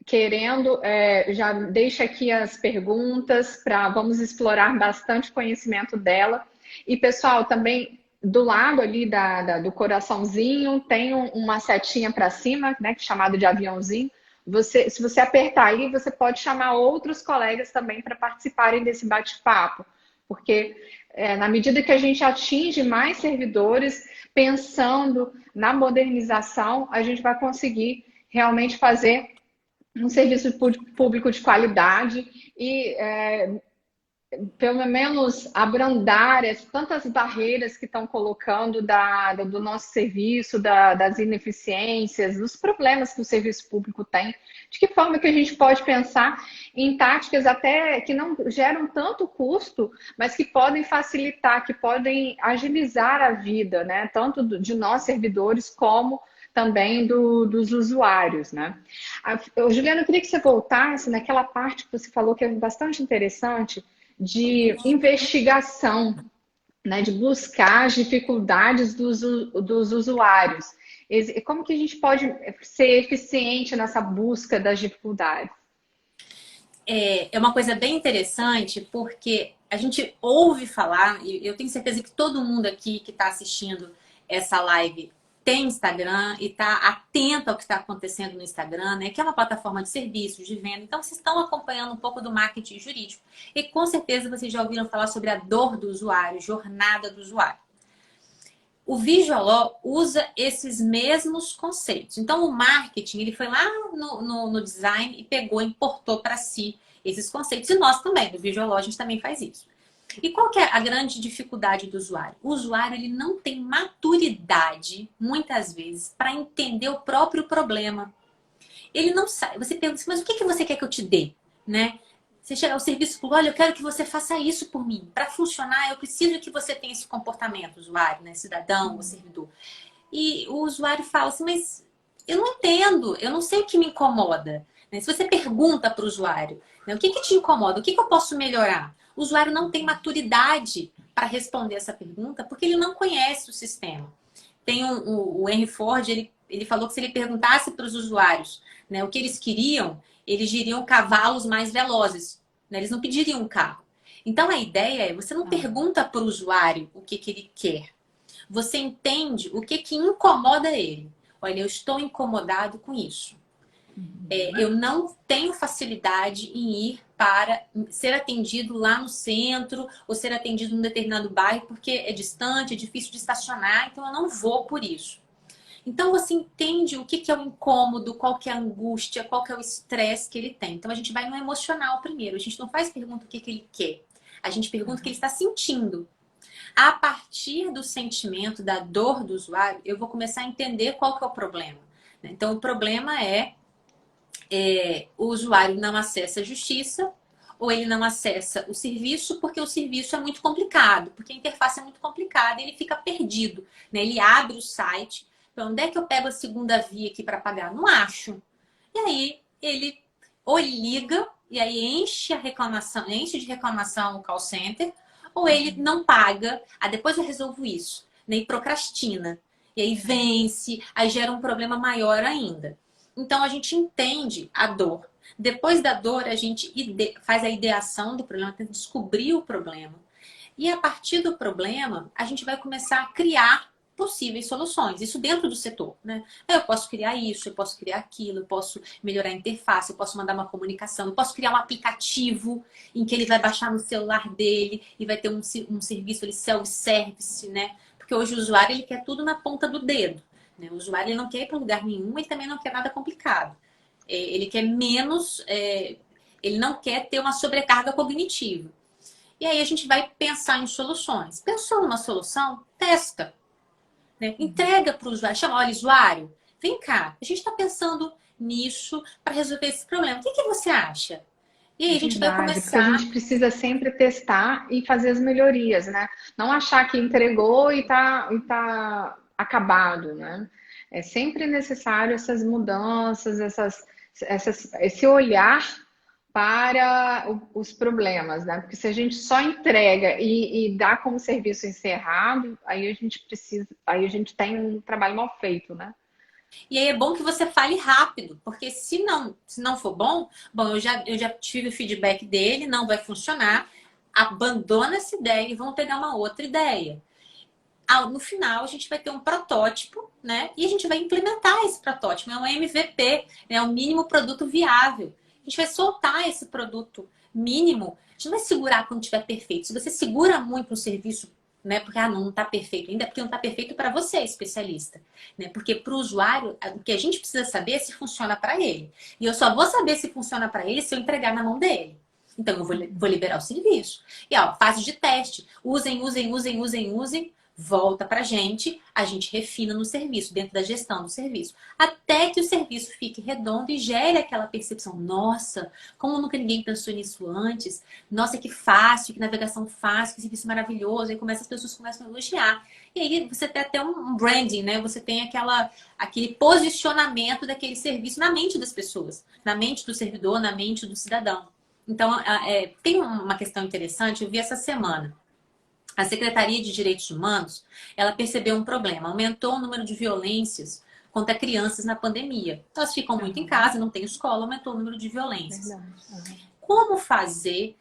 querendo, já deixa aqui as perguntas, vamos explorar bastante conhecimento dela. E, pessoal, também do lado ali do coraçãozinho tem uma setinha para cima, né, chamado de aviãozinho. Se você apertar aí, você pode chamar outros colegas também para participarem desse bate-papo, porque na medida que a gente atinge mais servidores, pensando na modernização, a gente vai conseguir realmente fazer um serviço público de qualidade e pelo menos abrandar tantas barreiras que estão colocando do nosso serviço, das ineficiências, dos problemas que o serviço público tem. De que forma que a gente pode pensar em táticas até que não geram tanto custo, mas que podem facilitar, que podem agilizar a vida, né? Tanto de nós servidores como também dos usuários, né? Juliana, eu queria que você voltasse naquela parte que você falou que é bastante interessante, de investigação, né, de buscar as dificuldades dos usuários. Como que a gente pode ser eficiente nessa busca das dificuldades? É uma coisa bem interessante, porque a gente ouve falar, e eu tenho certeza que todo mundo aqui que está assistindo essa live tem Instagram e está atento ao que está acontecendo no Instagram, né? Que é uma plataforma de serviços, de venda. Então, vocês estão acompanhando um pouco do marketing jurídico. E com certeza vocês já ouviram falar sobre a dor do usuário, jornada do usuário. O Visual Law usa esses mesmos conceitos. Então, o marketing, ele foi lá no design e pegou, importou para si esses conceitos. E nós também, no Visual Law, a gente também faz isso. E qual que é a grande dificuldade do usuário? O usuário ele não tem maturidade, muitas vezes, para entender o próprio problema. Ele não sabe. Você pergunta assim, mas o que você quer que eu te dê? Né? Você chega ao serviço público, olha, eu quero que você faça isso por mim. Para funcionar, eu preciso que você tenha esse comportamento, usuário, né? Cidadão ou servidor. E o usuário fala assim, mas eu não entendo, eu não sei o que me incomoda. Se você pergunta para o usuário, né, o que te incomoda, o que eu posso melhorar? O usuário não tem maturidade para responder essa pergunta porque ele não conhece o sistema. Tem o Henry Ford, ele falou que se ele perguntasse para os usuários, né, o que eles queriam, eles diriam cavalos mais velozes. Né? Eles não pediriam um carro. Então, a ideia é, você não pergunta para o usuário o que ele quer. Você entende o que incomoda ele. Olha, eu estou incomodado com isso. Eu não tenho facilidade em ir para ser atendido lá no centro ou ser atendido num determinado bairro porque é distante, é difícil de estacionar, então eu não vou por isso. Então você entende o que é o incômodo, qual que é a angústia, qual que é o estresse que ele tem. Então a gente vai no emocional primeiro, a gente não faz pergunta o que ele quer, a gente pergunta o que ele está sentindo. A partir do sentimento, da dor do usuário, eu vou começar a entender qual que é o problema. Então o problema é o usuário não acessa a justiça ou ele não acessa o serviço porque o serviço é muito complicado, porque a interface é muito complicada e ele fica perdido, né? Ele abre o site, então, onde é que eu pego a segunda via aqui para pagar? Não acho. E aí ele ou ele liga e aí enche a reclamação, enche de reclamação o call center, ou ele não paga, depois eu resolvo isso, né? E procrastina. E aí vence, aí gera um problema maior ainda. Então a gente entende a dor. Depois da dor, a gente faz a ideação do problema, tenta descobrir o problema. E a partir do problema, a gente vai começar a criar possíveis soluções. Isso dentro do setor, né? Eu posso criar isso, eu posso criar aquilo, eu posso melhorar a interface, eu posso mandar uma comunicação, eu posso criar um aplicativo em que ele vai baixar no celular dele e vai ter um serviço ali, self-service, né? Porque hoje o usuário ele quer tudo na ponta do dedo, né? O usuário ele não quer ir para lugar nenhum e também não quer nada complicado. Ele quer menos, ele não quer ter uma sobrecarga cognitiva. E aí a gente vai pensar em soluções. Pensou numa solução? Testa. Né? Entrega para o usuário. Chama, olha, usuário, vem cá. A gente está pensando nisso para resolver esse problema. O que você acha? E aí a gente vai Verdade, porque a começar... gente precisa sempre testar e fazer as melhorias, né? Não achar que entregou e tá acabado, né? É sempre necessário essas mudanças, esse olhar para os problemas, né? Porque se a gente só entrega e dá como serviço encerrado, aí a gente precisa, aí a gente tem um trabalho mal feito, né? E aí é bom que você fale rápido, porque se não for bom, eu já tive o feedback dele, não vai funcionar, abandona essa ideia e vão pegar uma outra ideia. No final, a gente vai ter um protótipo, né? E a gente vai implementar esse protótipo. É um MVP, né? O mínimo produto viável. A gente vai soltar esse produto mínimo. A gente não vai segurar quando estiver perfeito. Se você segura muito um serviço, né? Porque não está perfeito ainda, é porque não está perfeito para você, especialista. Né? Porque para o usuário, o que a gente precisa saber é se funciona para ele. E eu só vou saber se funciona para ele se eu entregar na mão dele. Então, eu vou liberar o serviço. E, fase de teste. Usem, usem, usem, usem, usem. Volta para a gente refina no serviço, dentro da gestão do serviço. Até que o serviço fique redondo e gere aquela percepção. Nossa, como nunca ninguém pensou nisso antes. Nossa, que fácil, que navegação fácil, que serviço maravilhoso. Aí as pessoas começam a elogiar. E aí você tem até um branding, né? Você tem aquele posicionamento daquele serviço na mente das pessoas. Na mente do servidor, na mente do cidadão. Então, tem uma questão interessante, eu vi essa semana. A Secretaria de Direitos Humanos, ela percebeu um problema, aumentou o número de violências contra crianças na pandemia. Elas ficam muito em casa, não tem escola, aumentou o número de violências. Como fazer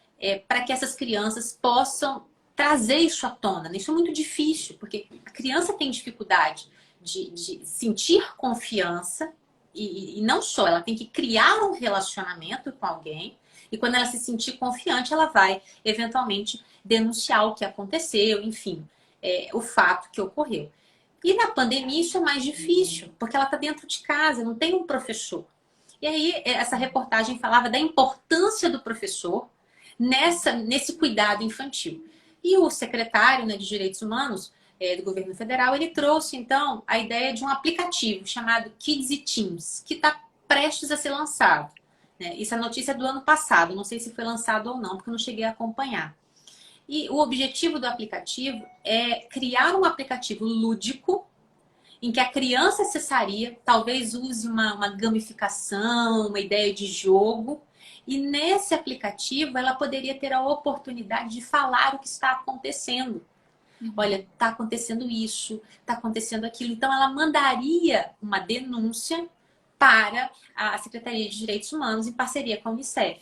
para que essas crianças possam trazer isso à tona? Isso é muito difícil, porque a criança tem dificuldade de sentir confiança e não só, ela tem que criar um relacionamento com alguém e quando ela se sentir confiante, ela vai eventualmente denunciar o que aconteceu, enfim, o fato que ocorreu. E na pandemia isso é mais difícil, porque ela está dentro de casa, não tem um professor. E aí essa reportagem falava da importância do professor nesse cuidado infantil. E o secretário, né, de Direitos Humanos do governo federal, ele trouxe então a ideia de um aplicativo chamado Kids e Teens, que está prestes a ser lançado. Essa notícia é do ano passado, não sei se foi lançado ou não, porque eu não cheguei a acompanhar. E o objetivo do aplicativo é criar um aplicativo lúdico em que a criança acessaria, talvez use uma gamificação, uma ideia de jogo, e nesse aplicativo ela poderia ter a oportunidade de falar o que está acontecendo. Olha, está acontecendo isso, está acontecendo aquilo. Então ela mandaria uma denúncia para a Secretaria de Direitos Humanos em parceria com a Unicef.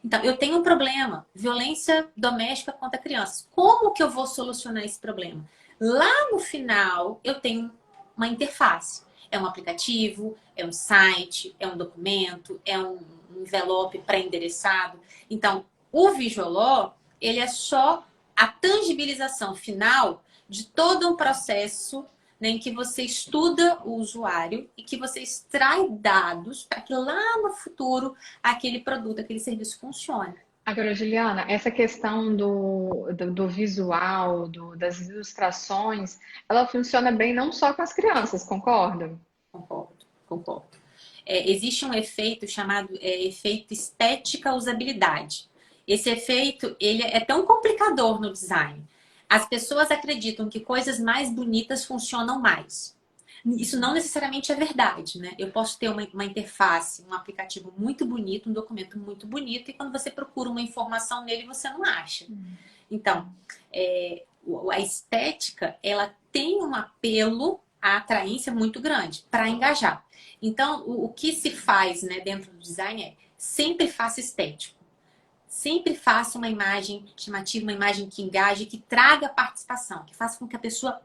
Então, eu tenho um problema, violência doméstica contra crianças. Como que eu vou solucionar esse problema? Lá no final, eu tenho uma interface. É um aplicativo, é um site, é um documento, é um envelope pré-endereçado. Então, o Visualó, ele é só a tangibilização final de todo um processo, né, em que você estuda o usuário e que você extrai dados para que lá no futuro aquele produto, aquele serviço funcione. Agora, Juliana, essa questão do visual, das ilustrações, ela funciona bem não só com as crianças, concorda? Concordo, concordo. Existe um efeito chamado efeito estética usabilidade. Esse efeito, ele é tão complicador no design. As pessoas acreditam que coisas mais bonitas funcionam mais. Isso não necessariamente é verdade, né? Eu posso ter uma interface, um aplicativo muito bonito, um documento muito bonito, e quando você procura uma informação nele, você não acha. Então, a estética, ela tem um apelo, a atraência muito grande para engajar. Então, o que se faz, né, dentro do design é sempre faça estético. Sempre faça uma imagem chamativa, uma imagem que engaje, que traga participação, que faça com que a pessoa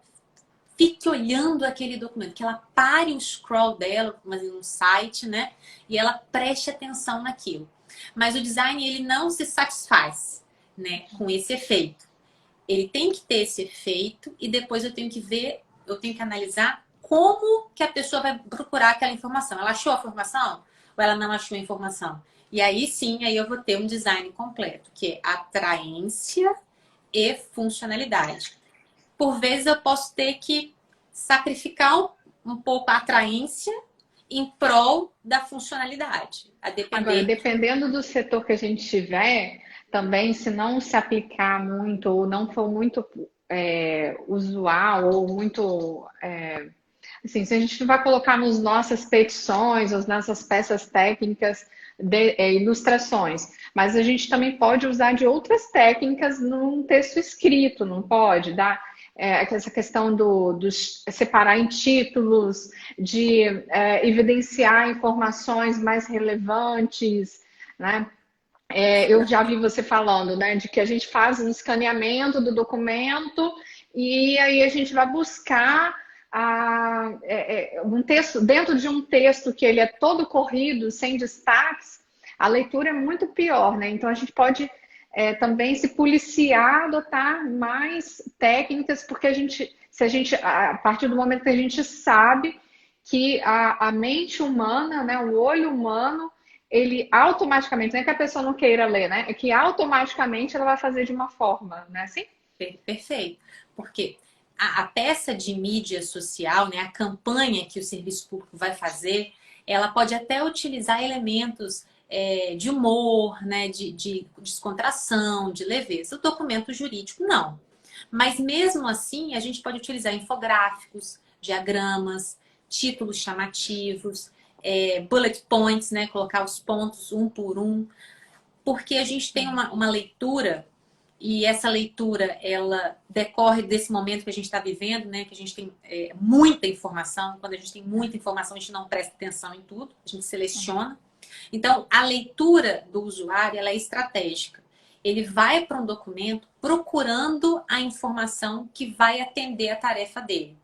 fique olhando aquele documento, que ela pare o scroll dela, mas em um site, né? E ela preste atenção naquilo. Mas o design, ele não se satisfaz, né, com esse efeito. Ele tem que ter esse efeito e depois eu tenho que ver, eu tenho que analisar como que a pessoa vai procurar aquela informação. Ela achou a informação ou ela não achou a informação? E aí sim, aí eu vou ter um design completo, que é atraência e funcionalidade. Por vezes eu posso ter que sacrificar um pouco a atraência em prol da funcionalidade. A Agora, depender. dependendo do setor que a gente tiver, também, se não se aplicar muito ou não for muito usual ou muito assim, se a gente não vai colocar nas nossas petições, as nossas peças técnicas ilustrações, mas a gente também pode usar de outras técnicas num texto escrito, não pode? Essa questão do separar em títulos, de evidenciar informações mais relevantes, né? Eu já vi você falando, né, de que a gente faz um escaneamento do documento e aí a gente vai buscar um texto, dentro de um texto que ele é todo corrido, sem destaques, a leitura é muito pior, né? Então a gente pode também se policiar, adotar mais técnicas, porque a partir do momento que a gente sabe que a mente humana, né, o olho humano, ele automaticamente, não é que a pessoa não queira ler, né? É que automaticamente ela vai fazer de uma forma, né? Assim? Perfeito. Porque a peça de mídia social, né, a campanha que o serviço público vai fazer, ela pode até utilizar elementos de humor, né, de descontração, de leveza. O documento jurídico, não. Mas mesmo assim, a gente pode utilizar infográficos, diagramas, títulos chamativos, bullet points, né, colocar os pontos um por um, porque a gente tem uma leitura e essa leitura, ela decorre desse momento que a gente está vivendo, né? Que a gente tem muita informação. Quando a gente tem muita informação, a gente não presta atenção em tudo. A gente seleciona. Então, a leitura do usuário, ela é estratégica. Ele vai para um documento procurando a informação que vai atender a tarefa dele.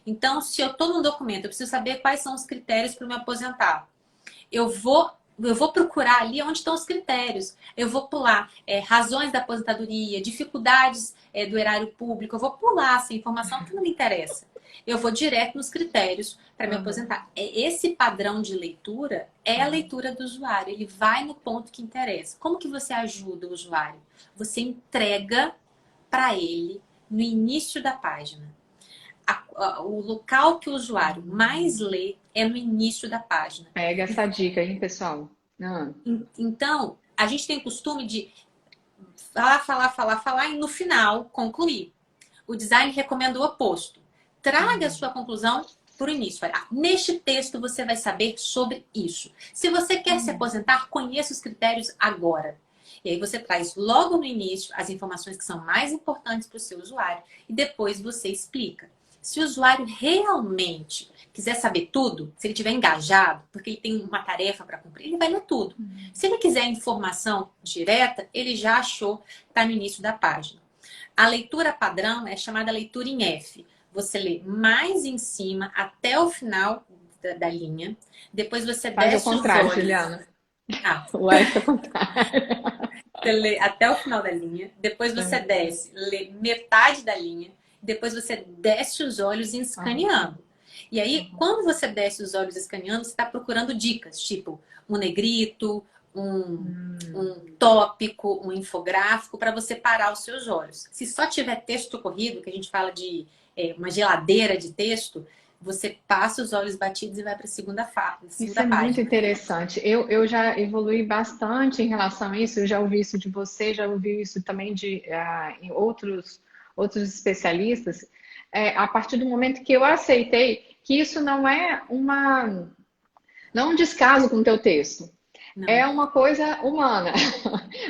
Então, se eu estou num documento, eu preciso saber quais são os critérios para me aposentar. Eu vou procurar ali onde estão os critérios. Eu vou pular razões da aposentadoria, dificuldades do erário público. Eu vou pular essa informação que não me interessa. Eu vou direto nos critérios para me aposentar. Esse padrão de leitura é a leitura do usuário. Ele vai no ponto que interessa. Como que você ajuda o usuário? Você entrega para ele no início da página. O local que o usuário mais lê é no início da página. Pega essa dica, hein, pessoal? Então, a gente tem o costume de falar e no final concluir. O design recomenda o oposto. Traga a sua conclusão por início. Neste texto você vai saber sobre isso. Se você quer se aposentar, conheça os critérios agora. E aí você traz logo no início as informações que são mais importantes para o seu usuário e depois você explica. Se o usuário realmente quiser saber tudo, se ele estiver engajado, porque ele tem uma tarefa para cumprir, ele vai ler tudo. Se ele quiser informação direta, ele já achou, está no início da página. A leitura padrão é chamada leitura em F. Você lê mais em cima até o final da linha, depois você desce os olhos. Faz o contrário, Juliana. O F é o contrário. Você lê até o final da linha, depois você desce, lê metade da linha, depois você desce os olhos escaneando. E aí, quando você desce os olhos escaneando, você está procurando dicas, tipo um negrito, um tópico, um infográfico, para você parar os seus olhos. Se só tiver texto corrido, que a gente fala de uma geladeira de texto, você passa os olhos batidos e vai para a segunda Isso segunda é muito página. interessante. Eu já evolui bastante em relação a isso. Eu já ouvi isso de você, já ouvi isso também em outros especialistas. A partir do momento que eu aceitei que isso não é um descaso com o teu texto. É Não. uma coisa humana.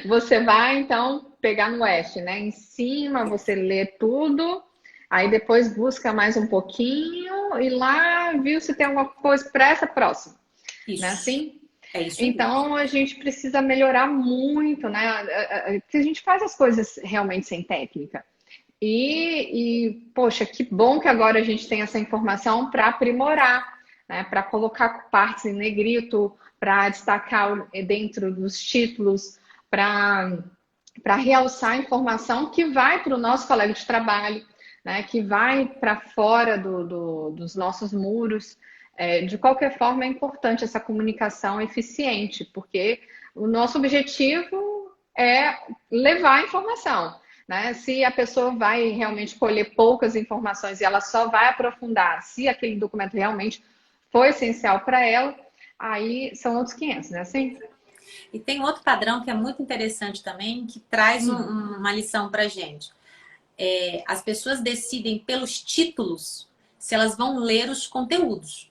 Você vai, então, pegar no F, né? Em cima, você lê tudo, aí depois busca mais um pouquinho e lá viu se tem alguma coisa para essa próxima, né? Isso. Assim? É isso aí. Então, a gente precisa melhorar muito, né? Porque a gente faz as coisas realmente sem técnica. Poxa, que bom que agora a gente tem essa informação para aprimorar, né? Para colocar partes em negrito, para destacar dentro dos títulos, para realçar a informação que vai para o nosso colega de trabalho, né? Que vai para fora dos nossos muros. De qualquer forma, é importante essa comunicação eficiente, porque o nosso objetivo é levar a informação, né? Se a pessoa vai realmente colher poucas informações e ela só vai aprofundar se aquele documento realmente foi essencial para ela, aí são outros 500, né? Assim? E tem outro padrão que é muito interessante também, que traz Hum. uma lição para gente. As pessoas decidem pelos títulos se elas vão ler os conteúdos.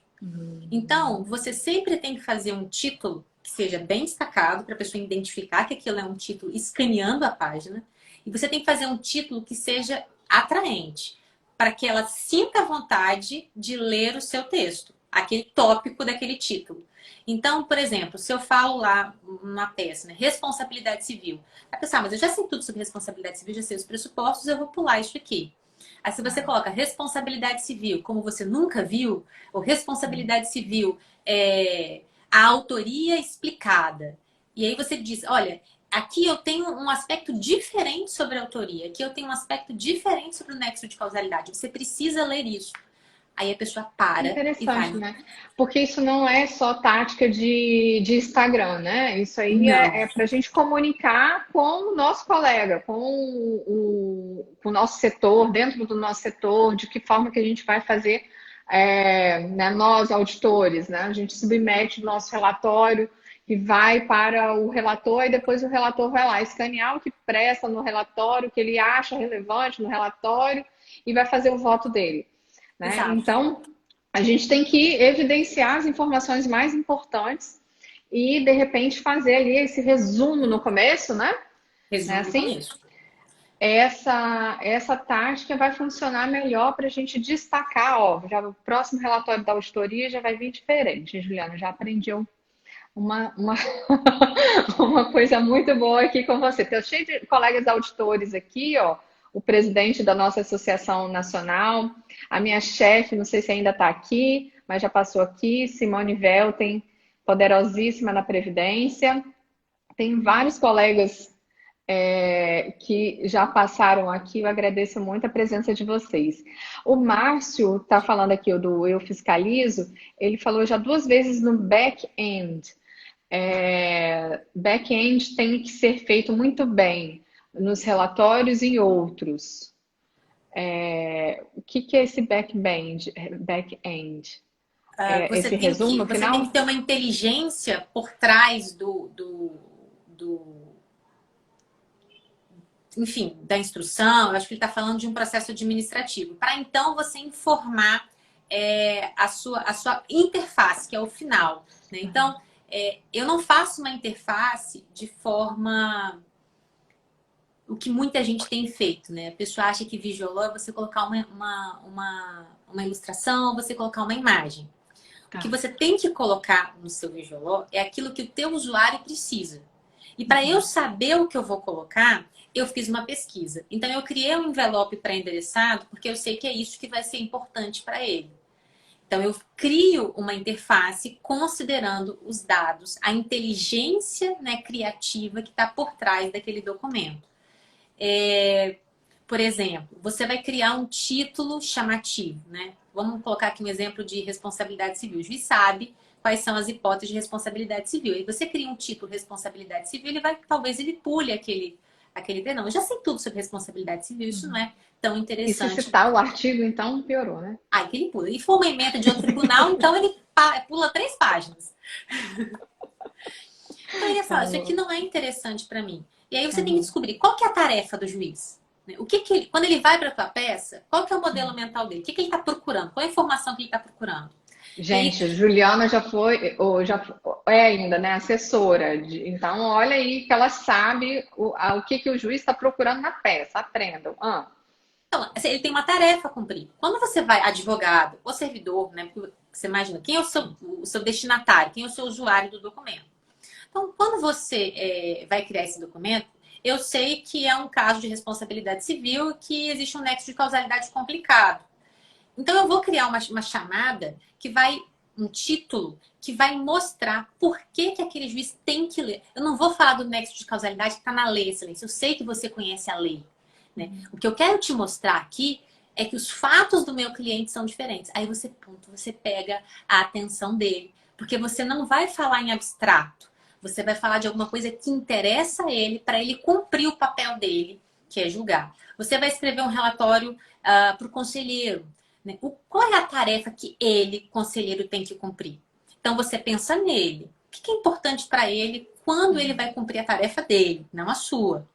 Então, você sempre tem que fazer um título que seja bem destacado para a pessoa identificar que aquilo é um título escaneando a página. E você tem que fazer um título que seja atraente, para que ela sinta vontade de ler o seu texto, aquele tópico daquele título. Então, por exemplo, se eu falo lá numa peça, né, responsabilidade civil, vai pensar, mas eu já sei tudo sobre responsabilidade civil, já sei os pressupostos, eu vou pular isso aqui. Aí se você coloca responsabilidade civil, como você nunca viu, ou responsabilidade civil, a autoria explicada. E aí você diz, olha, aqui eu tenho um aspecto diferente sobre a autoria, aqui eu tenho um aspecto diferente sobre o nexo de causalidade. Você precisa ler isso. Aí a pessoa para e Interessante, vai. né? Porque isso não é só tática de Instagram, né? Isso aí Não, é para a gente comunicar com o nosso colega, com o nosso setor, dentro do nosso setor, de que forma que a gente vai fazer, né, nós, auditores, né? A gente submete o nosso relatório e vai para o relator, e depois o relator vai lá escanear o que presta no relatório, o que ele acha relevante no relatório, e vai fazer o voto dele. Né? exato. Então, a gente tem que evidenciar as informações mais importantes e, de repente, fazer ali esse resumo no começo, né? Né? Resumo no Assim, começo. essa tática vai funcionar melhor para a gente destacar, ó, já o próximo relatório da auditoria já vai vir diferente, Juliana, já aprendi uma, uma coisa muito boa aqui com você. Estou cheio de colegas auditores aqui, ó, o presidente da nossa associação nacional, a minha chefe, não sei se ainda está aqui, mas já passou aqui, Simone Velten, poderosíssima na Previdência. Tem vários colegas que já passaram aqui, eu agradeço muito a presença de vocês. O Márcio está falando aqui do Eu Fiscalizo, ele falou já 2 vezes no back-end. Back-end tem que ser feito muito bem nos relatórios e outros. O que é esse back-end? Esse resumo no Você tem que final? ter uma inteligência por trás enfim, da instrução. Eu acho que ele está falando de um processo administrativo. Para então você informar a sua interface, que é o final. Né? Então, eu não faço uma interface de forma... O que muita gente tem feito, né? A pessoa acha que Visual é você colocar uma ilustração, você colocar uma imagem. O que você tem que colocar no seu Visual é aquilo que o teu usuário precisa. E para eu saber o que eu vou colocar, eu fiz uma pesquisa. Então, eu criei um envelope pré-endereçado, porque eu sei que é isso que vai ser importante para ele. Então, eu crio uma interface considerando os dados, a inteligência, né, criativa que está por trás daquele documento. Por exemplo, você vai criar um título chamativo, né? Vamos colocar aqui um exemplo de responsabilidade civil. O juiz sabe quais são as hipóteses de responsabilidade civil. E você cria um título responsabilidade civil, talvez ele pule aquele não. Eu já sei tudo sobre responsabilidade civil, isso não é tão E se interessante. citar o artigo, então piorou, né? Aí que ele pula. E for uma emenda de outro tribunal, então ele pula 3 páginas. Então ele ia falar, Tá isso aqui bom. não é interessante para mim. E aí você tem que Uhum. descobrir qual que é a tarefa do juiz. Né? Quando ele vai para a tua peça, qual que é o modelo mental dele? O que ele está procurando? Qual é a informação que ele está procurando? E aí, Gente, Juliana já foi, ou já é ainda, né, assessora. Então, olha aí que ela sabe o que o juiz está procurando na peça. Aprendam. Ah, então, assim, ele tem uma tarefa a cumprir. Quando você vai advogado ou servidor, né? Porque você imagina, quem é o seu destinatário, quem é o seu usuário do documento. Então, quando você vai criar esse documento, eu sei que é um caso de responsabilidade civil e que existe um nexo de causalidade complicado. Então, eu vou criar uma chamada que vai, um título, que vai mostrar por que aquele juiz tem que ler. Eu não vou falar do nexo de causalidade que está na lei, excelência. Eu sei que você conhece a lei. Né? O que eu quero te mostrar aqui é que os fatos do meu cliente são diferentes. Aí você pega a atenção dele. Porque você não vai falar em abstrato. Você vai falar de alguma coisa que interessa a ele para ele cumprir o papel dele, que é julgar. Você vai escrever um relatório para o conselheiro. Né? Qual é a tarefa que ele, conselheiro, tem que cumprir? Então você pensa nele. O que é importante para ele quando ele vai cumprir a tarefa dele, não a sua?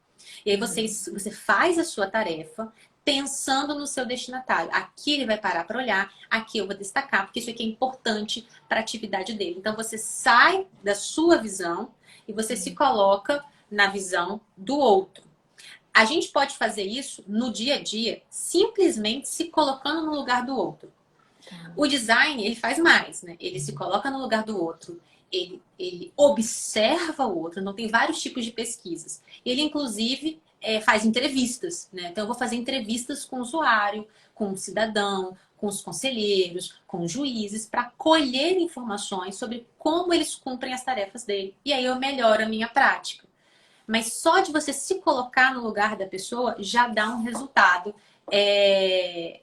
E aí você faz a sua tarefa pensando no seu destinatário. Aqui ele vai parar para olhar, aqui eu vou destacar, porque isso aqui é importante para a atividade dele. Então você sai da sua visão e você se coloca na visão do outro. A gente pode fazer isso no dia a dia, simplesmente se colocando no lugar do outro. tá. O design, ele faz mais, né? Ele se coloca no lugar do outro. Ele observa o outro. Então, tem vários tipos de pesquisas. Ele, inclusive, faz entrevistas, né? Então, eu vou fazer entrevistas com o usuário, com o cidadão, com os conselheiros, com os juízes, para colher informações sobre como eles cumprem as tarefas dele. E aí, eu melhoro a minha prática. Mas só de você se colocar no lugar da pessoa já dá um resultado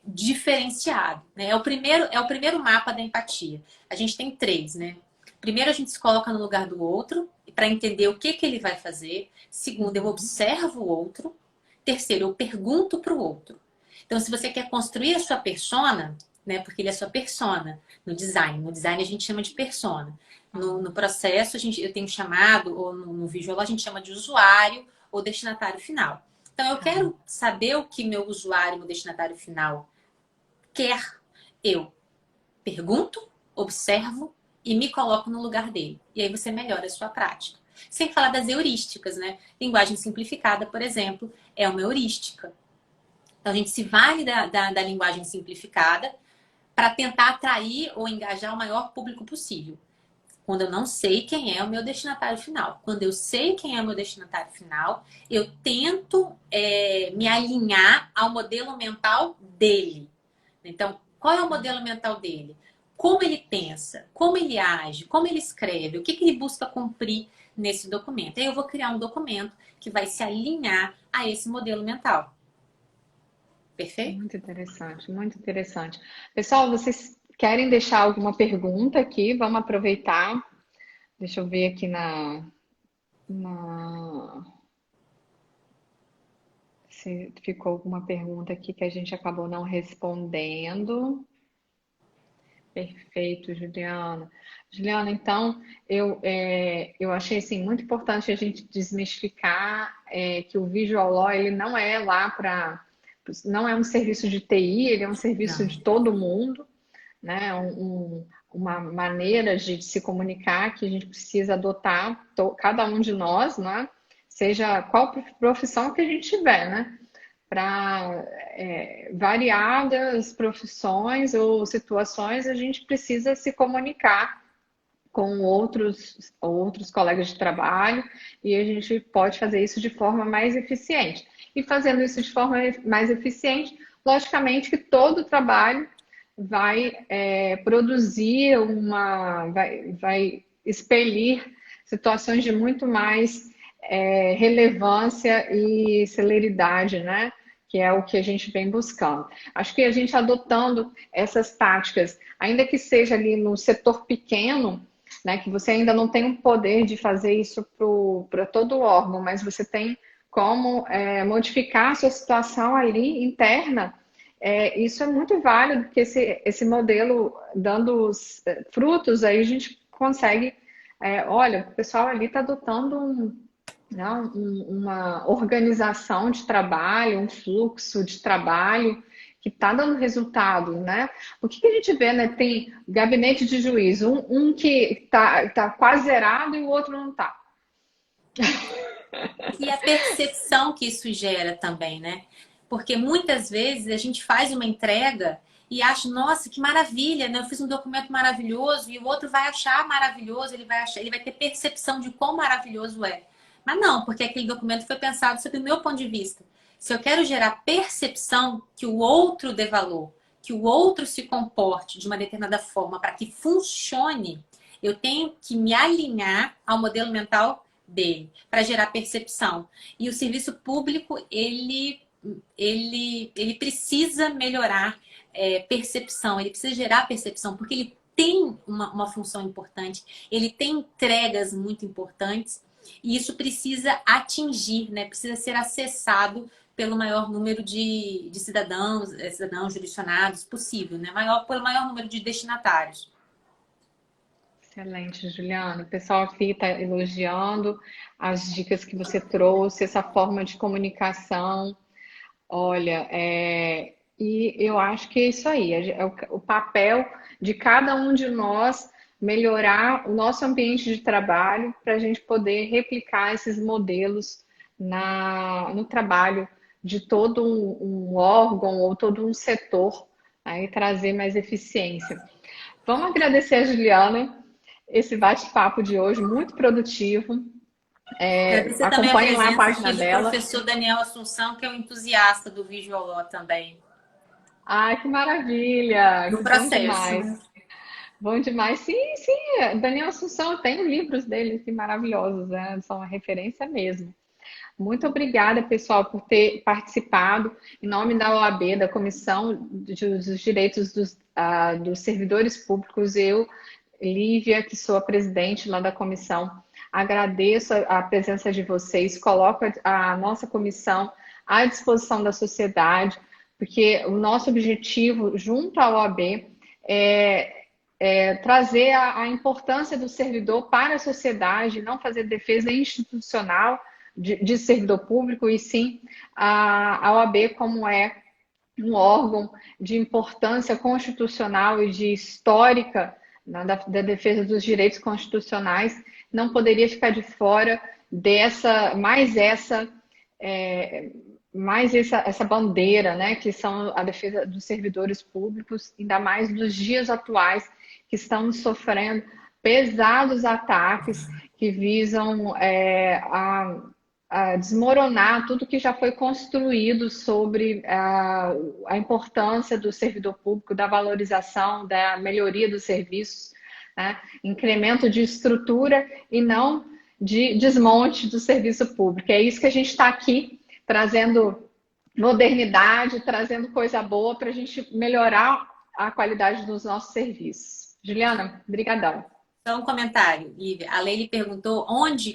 diferenciado. Né? É o primeiro mapa da empatia. A gente tem 3, né? Primeiro, a gente se coloca no lugar do outro para entender o que ele vai fazer. Segundo, eu observo o outro. Terceiro, eu pergunto para o outro. Então, se você quer construir a sua persona, né? Porque ele é a sua persona no design. No design a gente chama de persona. No processo, eu tenho chamado, ou no visual, a gente chama de usuário ou destinatário final. Então, eu Tá. quero saber o que meu usuário, meu destinatário final quer. Eu pergunto, observo e me coloco no lugar dele. E aí você melhora a sua prática. Sem falar das heurísticas, né? Linguagem simplificada, por exemplo, é uma heurística. Então, a gente se vale da linguagem simplificada para tentar atrair ou engajar o maior público possível. Quando eu não sei quem é o meu destinatário final. Quando eu sei quem é o meu destinatário final, eu tento me alinhar ao modelo mental dele. Então, qual é o modelo mental dele? Como ele pensa? Como ele age? Como ele escreve? O que ele busca cumprir nesse documento? Aí eu vou criar um documento que vai se alinhar a esse modelo mental. Perfeito? Muito interessante, muito interessante. Pessoal, vocês querem deixar alguma pergunta aqui? Vamos aproveitar. Deixa eu ver aqui na... se ficou alguma pergunta aqui que a gente acabou não respondendo. Perfeito, Juliana. Juliana, então, eu achei assim, muito importante a gente desmistificar que o Visual Law ele não é lá para. Não é um serviço de TI, ele é um serviço Não. de todo mundo, né? Uma maneira de se comunicar que a gente precisa adotar, cada um de nós, né? Seja qual profissão que a gente tiver, né? Para variadas profissões ou situações, a gente precisa se comunicar com outros colegas de trabalho e a gente pode fazer isso de forma mais eficiente. E fazendo isso de forma mais eficiente, logicamente que todo o trabalho vai produzir vai expelir situações de muito mais relevância e celeridade, né? Que é o que a gente vem buscando. Acho que a gente adotando essas táticas, ainda que seja ali no setor pequeno, né, que você ainda não tem o poder de fazer isso para todo o órgão, mas você tem como modificar a sua situação ali interna. Isso é muito válido, porque esse modelo dando os frutos, aí a gente consegue. Olha, o pessoal ali está adotando uma organização de trabalho, um fluxo de trabalho que está dando resultado, né? O que a gente vê, né? Tem gabinete de juiz, um que tá quase zerado e o outro não está. E a percepção que isso gera também, né? Porque muitas vezes a gente faz uma entrega e acha, nossa, que maravilha, né? Eu fiz um documento maravilhoso e o outro vai achar maravilhoso, ele vai ter percepção de quão maravilhoso é. Mas não, porque aquele documento foi pensado sob o meu ponto de vista. Se eu quero gerar percepção que o outro dê valor, que o outro se comporte de uma determinada forma para que funcione, eu tenho que me alinhar ao modelo mental dele, para gerar percepção. E o serviço público, ele precisa melhorar percepção, ele precisa gerar percepção, porque ele tem uma função importante, ele tem entregas muito importantes, e isso precisa atingir, né? Precisa ser acessado pelo maior número de cidadãos jurisdicionados possível, né? Pelo maior número de destinatários. Excelente, Juliana. O pessoal aqui está elogiando as dicas que você trouxe, essa forma de comunicação. Olha, e eu acho que é isso aí, é o papel de cada um de nós melhorar o nosso ambiente de trabalho para a gente poder replicar esses modelos no trabalho de todo um órgão ou todo um setor, aí trazer mais eficiência. Vamos agradecer a Juliana, esse bate-papo de hoje, muito produtivo. Agradecer também a Acompanhem lá a presença página aqui do dela. professor Daniel Assunção, que é um entusiasta do Visual Law também. Ai, que maravilha! No Que bom processo. demais. Bom demais. Sim, sim. Daniel Assunção, tem livros dele que maravilhosos, né? São uma referência mesmo. Muito obrigada, pessoal, por ter participado. Em nome da OAB, da Comissão dos Direitos dos Servidores Públicos, eu, Lívia, que sou a presidente lá da comissão, agradeço a presença de vocês, coloco a nossa comissão à disposição da sociedade, porque o nosso objetivo, junto à OAB, trazer a importância do servidor para a sociedade, não fazer defesa institucional de servidor público, e sim a OAB como um órgão de importância constitucional e de histórica, né, da defesa dos direitos constitucionais, não poderia ficar de fora dessa, essa bandeira, né, que são a defesa dos servidores públicos, ainda mais nos dias atuais, que estamos sofrendo pesados ataques que visam a desmoronar tudo que já foi construído sobre a importância do servidor público, da valorização, da melhoria dos serviços, né? Incremento de estrutura e não de desmonte do serviço público. É isso que a gente está aqui trazendo modernidade, trazendo coisa boa para a gente melhorar a qualidade dos nossos serviços. Juliana, brigadão. Só um comentário, Lívia. A Leile perguntou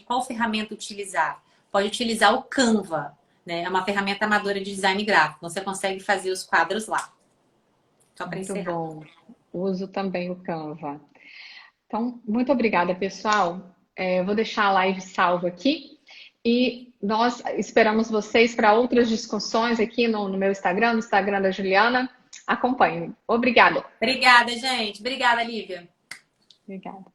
qual ferramenta utilizar. Pode utilizar o Canva, né? É uma ferramenta amadora de design gráfico. Você consegue fazer os quadros lá. Só para encerrar. Muito bom. Uso também o Canva. Então, muito obrigada, pessoal. Vou deixar a live salva aqui. E nós esperamos vocês para outras discussões aqui no meu Instagram, no Instagram da Juliana. Acompanhem. Obrigada. Obrigada, gente. Obrigada, Lívia. Obrigada.